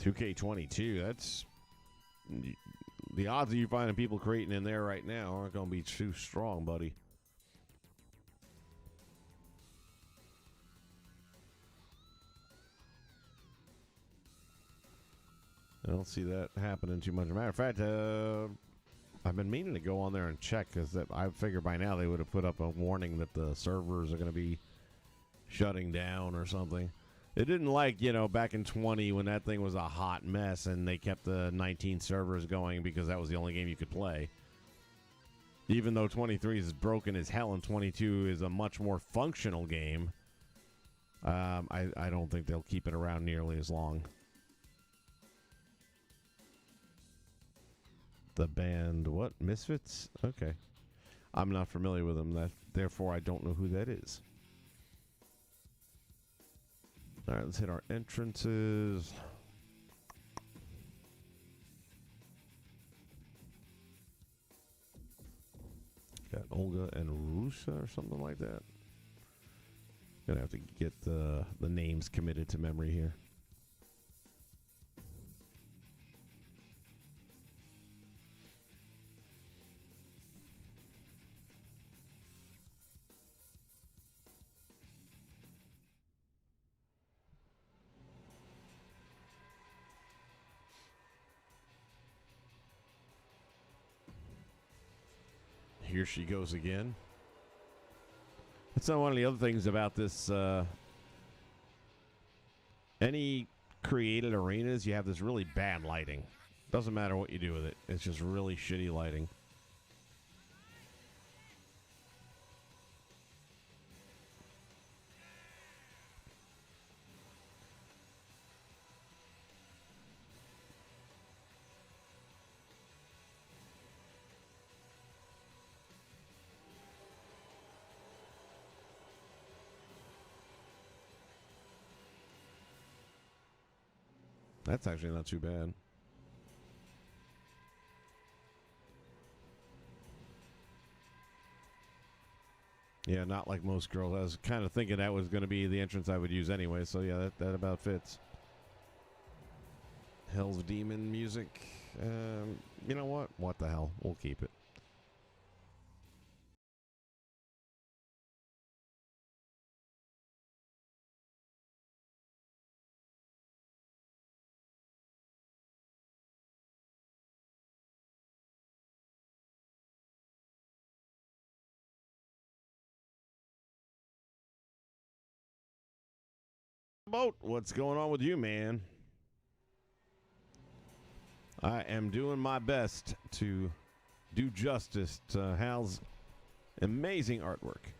$2K22, that's the odds of you finding people creating in there right now aren't going to be too strong, buddy. I don't see that happening too much. Matter of fact, I've been meaning to go on there and check because I figure by now they would have put up a warning that the servers are going to be shutting down or something. It didn't like, back in 20 when that thing was a hot mess and they kept the 19 servers going because that was the only game you could play. Even though 23 is broken as hell and 22 is a much more functional game, I don't think they'll keep it around nearly as long. The band, what? Misfits? Okay. I'm not familiar with them, therefore I don't know who that is. All right, let's hit our entrances. Got Olga and Crusha or something like that. Gonna have to get the names committed to memory here. Here she goes again. That's not one of the other things about this. Any created arenas, you have this really bad lighting. Doesn't matter what you do with it. It's just really shitty lighting. That's actually not too bad. Yeah, not like most girls. I was kind of thinking that was going to be the entrance I would use anyway, so yeah, that about fits. Hell's Demon music. You know what? What the hell? We'll keep it. Boat, what's going on with you, man? I am doing my best to do justice to Hal's amazing artwork.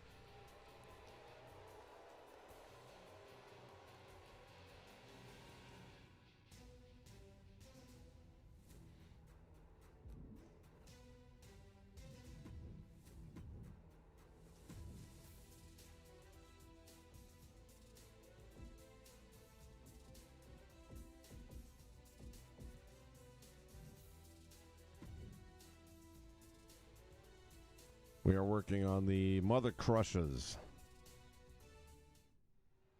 We are working on the Mother Crushes.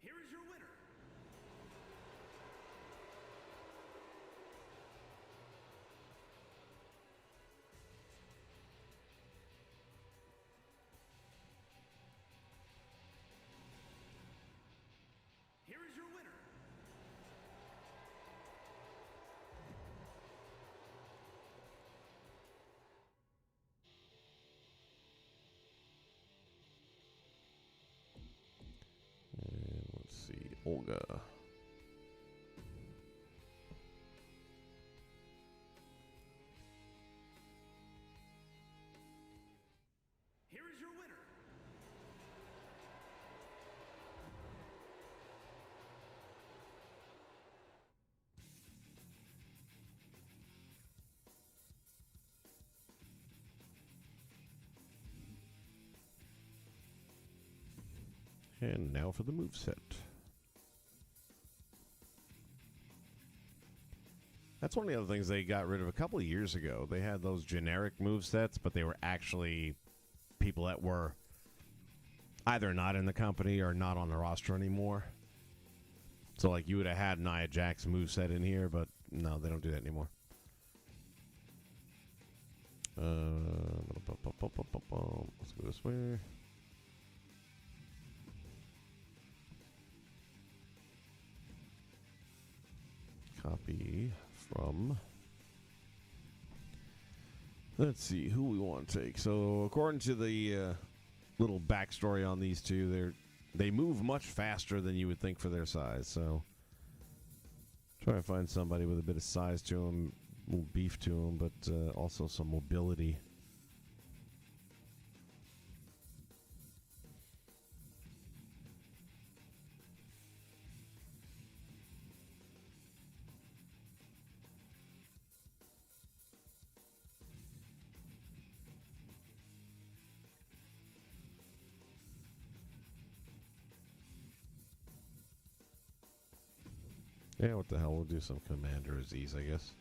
Here is your winner. Here is your winner. And let's see, Olga. Here is your winner. And now for the moveset. That's one of the other things they got rid of a couple of years ago. They had those generic movesets, but they were actually people that were either not in the company or not on the roster anymore. So, like, you would have had Nia Jax's moveset in here, but no, they don't do that anymore. Let's go this way. copy from. Let's see who we want to take. So, according to the little backstory on these two, they move much faster than you would think for their size. So, try to find somebody with a bit of size to them, a little beef to them, but also some mobility. Yeah, what the hell? We'll do some Commander Aziz, I guess.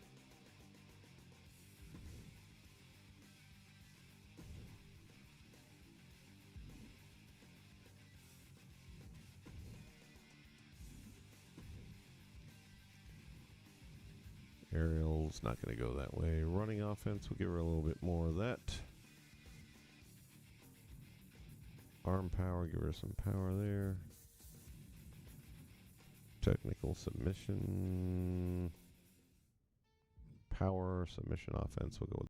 Ariel's not going to go that way. Running offense, we'll give her a little bit more of that. Arm power, give her some power there. Technical submission. Power, submission offense, we'll go with.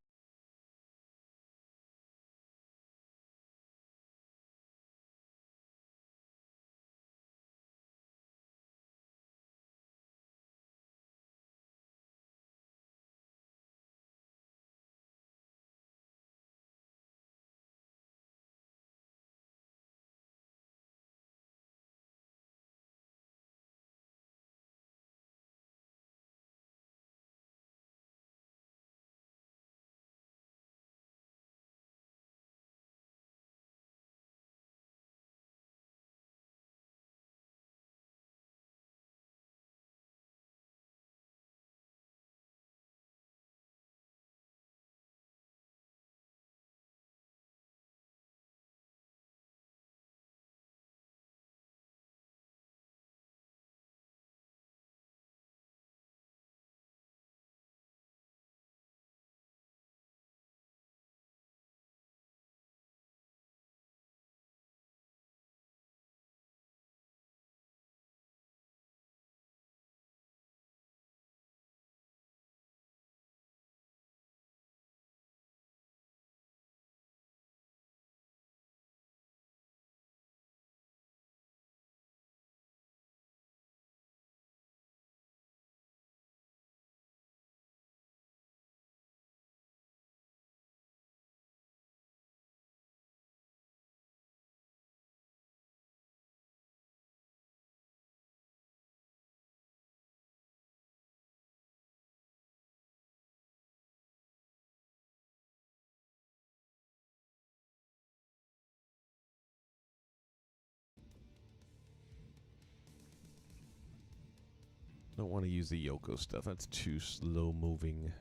Don't want to use the Yoko stuff. That's too slow moving.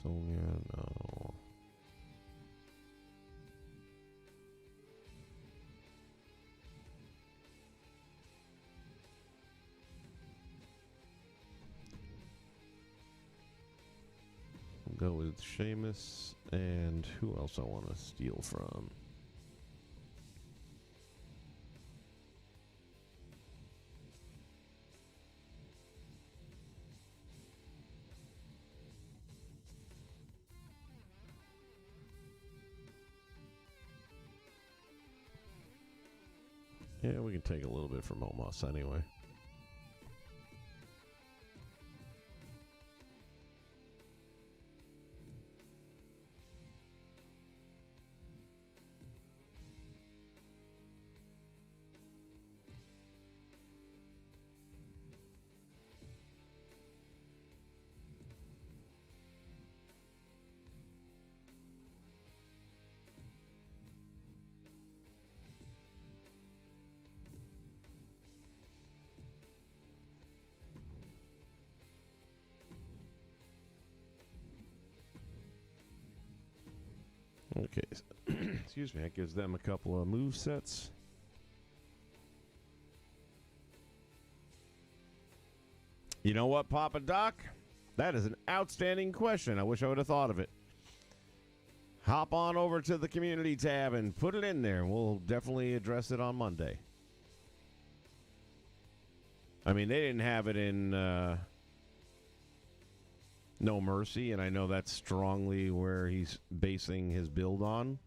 Sonya, no. We'll go with Seamus, and who else I want to steal from? Yeah, we can take a little bit from Omos anyway. Okay, excuse me, that gives them a couple of move sets. You know what, Papa Doc? That is an outstanding question. I wish I would have thought of it. Hop on over to the community tab and put it in there. We'll definitely address it on Monday. I mean, they didn't have it in No Mercy, and I know that's strongly where he's basing his build on.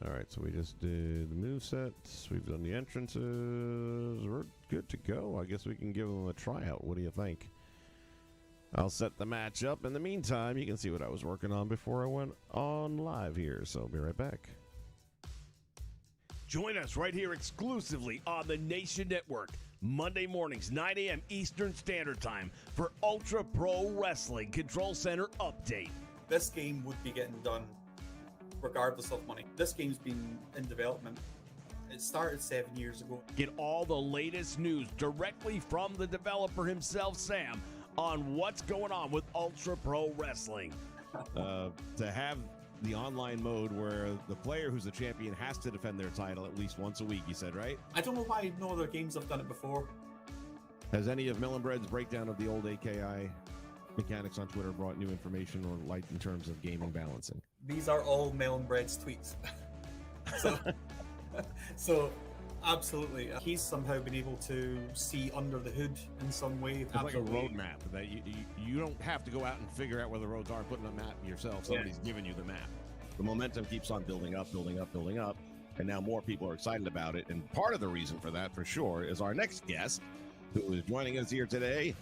All right, so we just did the movesets. We've done the entrances. We're good to go. I guess we can give them a tryout. What do you think? I'll set the match up. In the meantime, you can see what I was working on before I went on live here. So I'll be right back. Join us right here exclusively on the Nation Network, Monday mornings, 9 a.m. Eastern Standard Time for Ultra Pro Wrestling Control Center Update. This game would be getting done regardless of money. This game's been in development. It started 7 years ago. Get all the latest news directly from the developer himself, Sam, on what's going on with Ultra Pro Wrestling. To have the online mode where the player who's the champion has to defend their title at least once a week, you said, right? I don't know why no other games have done it before. Has any of Millenbread's breakdown of the old AKI mechanics on Twitter brought new information or light in terms of gaming balancing? These are all Melonbread's tweets. so absolutely. He's somehow been able to see under the hood in some way. It's like a roadmap that you don't have to go out and figure out where the roads are, putting a map yourself. Somebody's giving you the map. The momentum keeps on building up, and now more people are excited about it. And part of the reason for that, for sure, is our next guest, who is joining us here today.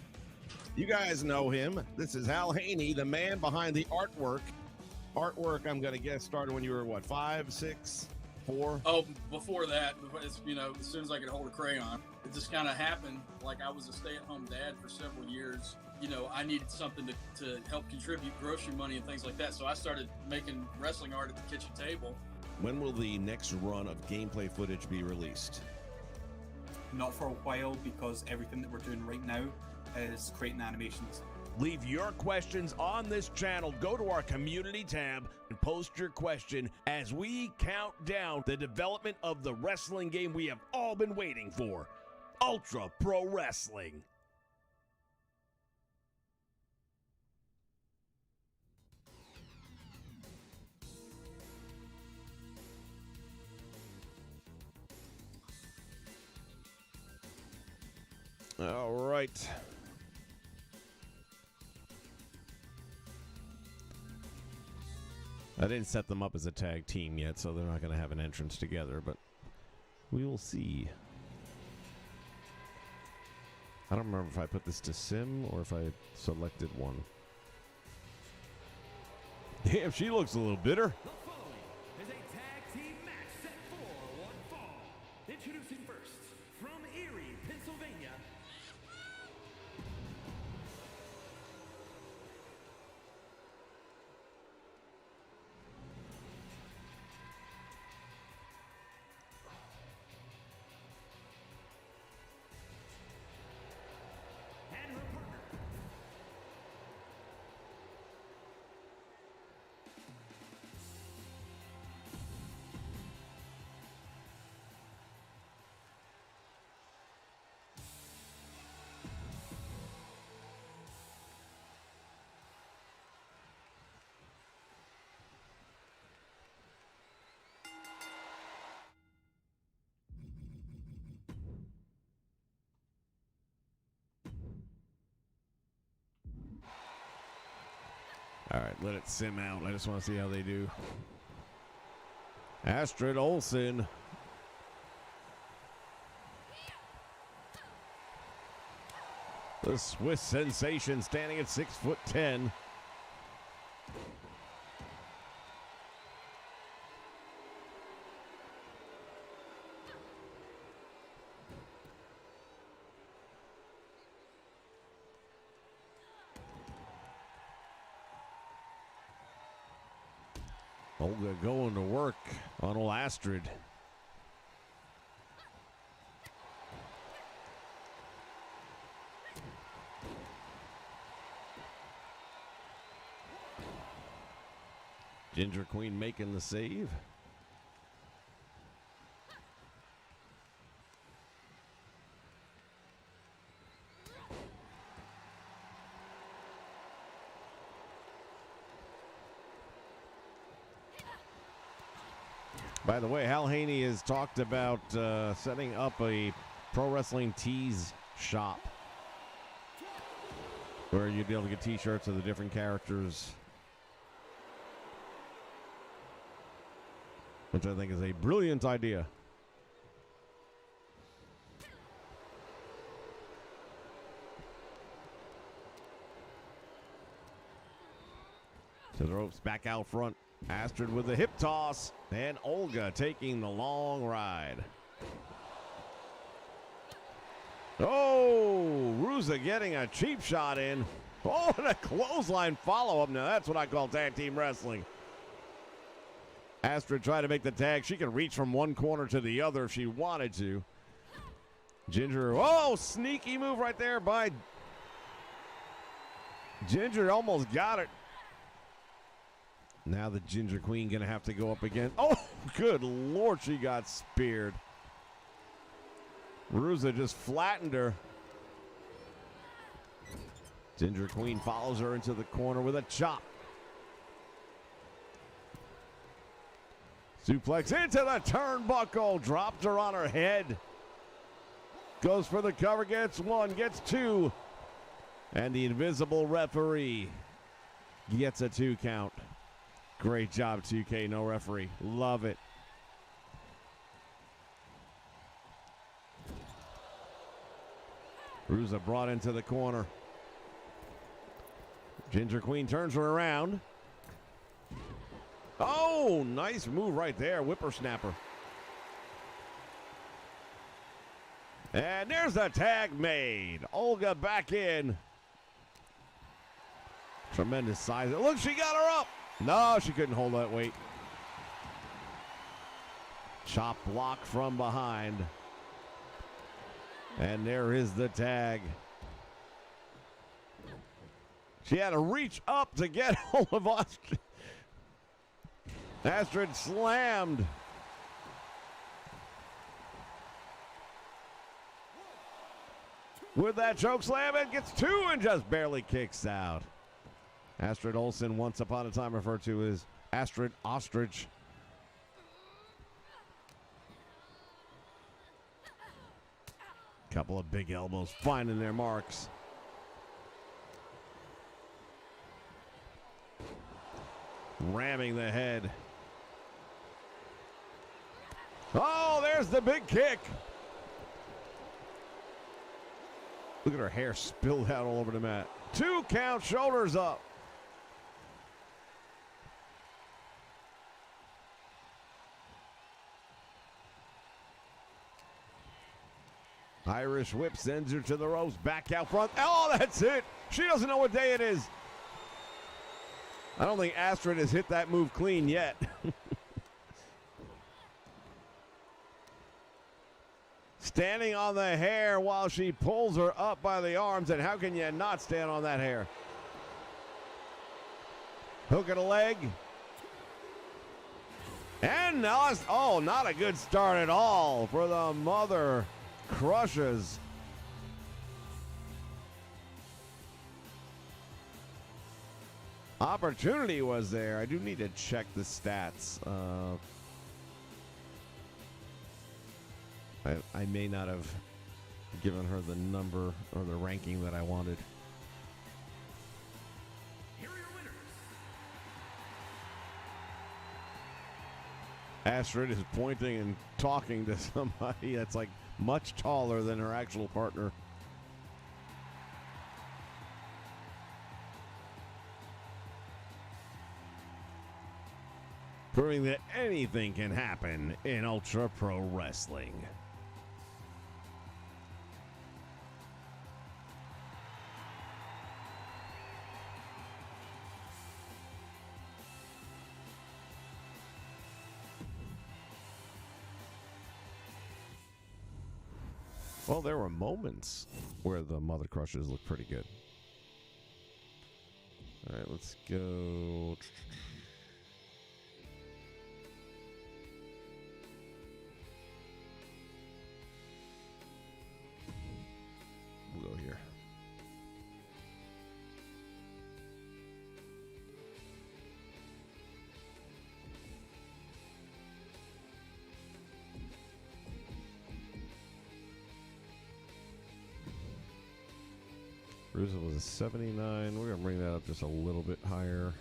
You guys know him. This is Hal Haney, the man behind the artwork. Artwork, I'm going to guess, started when you were, what, 5, 6, 4? Oh, before that, as soon as I could hold a crayon, it just kind of happened. Like, I was a stay-at-home dad for several years. I needed something to help contribute grocery money and things like that. So I started making wrestling art at the kitchen table. When will the next run of gameplay footage be released? Not for a while, because everything that we're doing right now is creating animations. Leave your questions on this channel. Go to our community tab and post your question as we count down the development of the wrestling game we have all been waiting for, Ultra Pro Wrestling. All right. I didn't set them up as a tag team yet, so they're not going to have an entrance together, but we will see. I don't remember if I put this to sim or if I selected one. Damn, she looks a little bitter. The following is a tag team match set for one fall. Introducing first, from Erie, Pennsylvania, and her partner. All right, let it sim out. I just want to see how they do. Astrid Olsen. The Swiss sensation standing at 6'10". Olga going to work on old Astrid. Ginger Queen making the save. By the way, Hal Haney has talked about setting up a Pro Wrestling Tees shop where you'd be able to get t-shirts of the different characters, which I think is a brilliant idea. To the ropes, back out front. Astrid with the hip toss, and Olga taking the long ride. Oh, Ruza getting a cheap shot in. Oh, and a clothesline follow-up. Now that's what I call tag team wrestling. Astrid tried to make the tag. She could reach from one corner to the other if she wanted to. Ginger, oh, sneaky move right there by Ginger. Almost got it. Now the Ginger Queen going to have to go up again. Oh, good Lord, she got speared. Ruza just flattened her. Ginger Queen follows her into the corner with a chop. Suplex into the turnbuckle. Dropped her on her head. Goes for the cover, gets one, gets two. And the invisible referee gets a 2 count. Great job, 2K, no referee. Love it. Ruza brought into the corner. Ginger Queen turns her around. Oh, nice move right there. Whippersnapper. And there's the tag made. Olga back in. Tremendous size. Look, she got her up. No, she couldn't hold that weight. Chop block from behind. And there is the tag. She had to reach up to get hold of Astrid. Astrid slammed. With that choke slam, it gets 2 and just barely kicks out. Astrid Olsen, once upon a time referred to as Astrid Ostrich. Couple of big elbows finding their marks. Ramming the head. Oh, there's the big kick. Look at her hair spilled out all over the mat. 2 count, shoulders up. Irish whip sends her to the ropes, back out front. Oh, that's it. She doesn't know what day it is. I don't think Astrid has hit that move clean yet. Standing on the hair while she pulls her up by the arms, and how can you not stand on that hair? Hook of the leg. And now, oh, not a good start at all for the Mother Crushas. Opportunity was there. I do need to check the stats. I may not have given her the number or the ranking that I wanted. Here are your winners. Astrid is pointing and talking to somebody that's like much taller than her actual partner. Proving that anything can happen in Ultra Pro Wrestling. Well, there were moments where the Mother Crushers looked pretty good. All right, let's go. Rusev was a 79. We're going to bring that up just a little bit higher.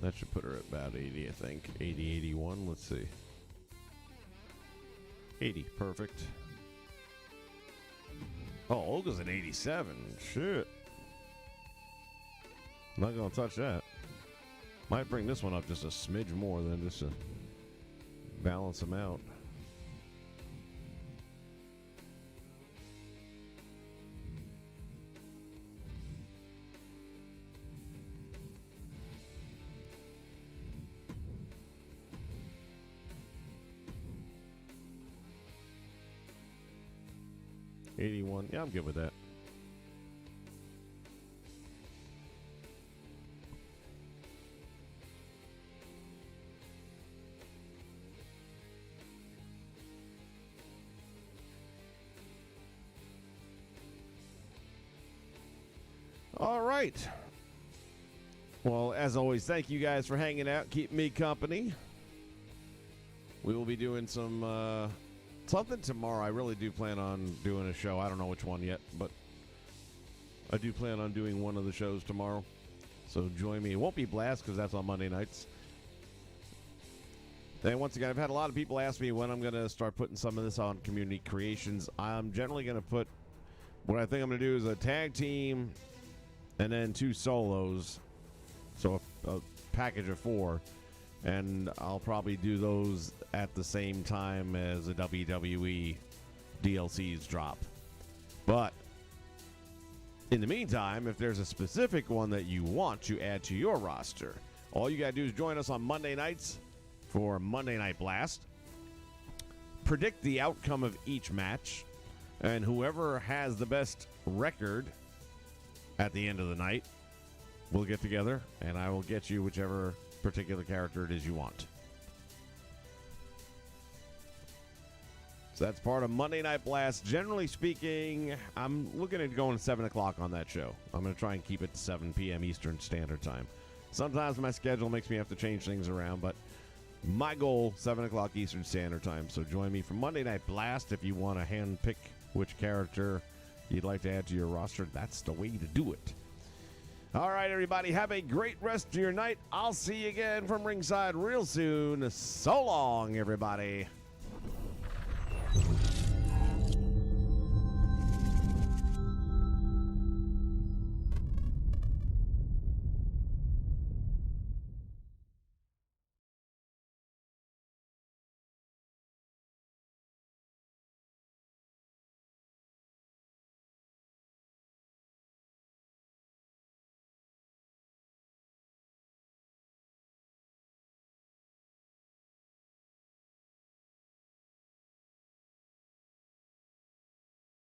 That should put her at about 80, I think. 80, 81. Let's see. 80. Perfect. Oh, Olga's at 87. Shit. Not going to touch that. Might bring this one up just a smidge more than just to balance them out. $81. Yeah, I'm good with that. All right. Well, as always, thank you guys for hanging out, keeping me company. We will be doing some something tomorrow. I really do plan on doing a show. I don't know which one yet, but I do plan on doing one of the shows tomorrow. So join me. It won't be Blast because that's on Monday nights. And once again, I've had a lot of people ask me when I'm going to start putting some of this on Community Creations. I'm generally going to put, what I think I'm going to do is a tag team and then 2 solos. So a package of 4. And I'll probably do those at the same time as the WWE DLCs drop. But in the meantime, if there's a specific one that you want to add to your roster, all you got to do is join us on Monday nights for Monday Night Blast. Predict the outcome of each match, and whoever has the best record at the end of the night will get together, and I will get you whichever particular character it is you want. So that's part of Monday Night Blast. Generally speaking, I'm looking at going 7 o'clock on that show. I'm going to try and keep it to 7 p.m. Eastern Standard Time. Sometimes my schedule makes me have to change things around, but my goal, 7 o'clock Eastern Standard Time. So join me for Monday Night Blast if you want to hand pick which character you'd like to add to your roster. That's the way to do it. All right, everybody, have a great rest of your night. I'll see you again from ringside real soon. So long, everybody.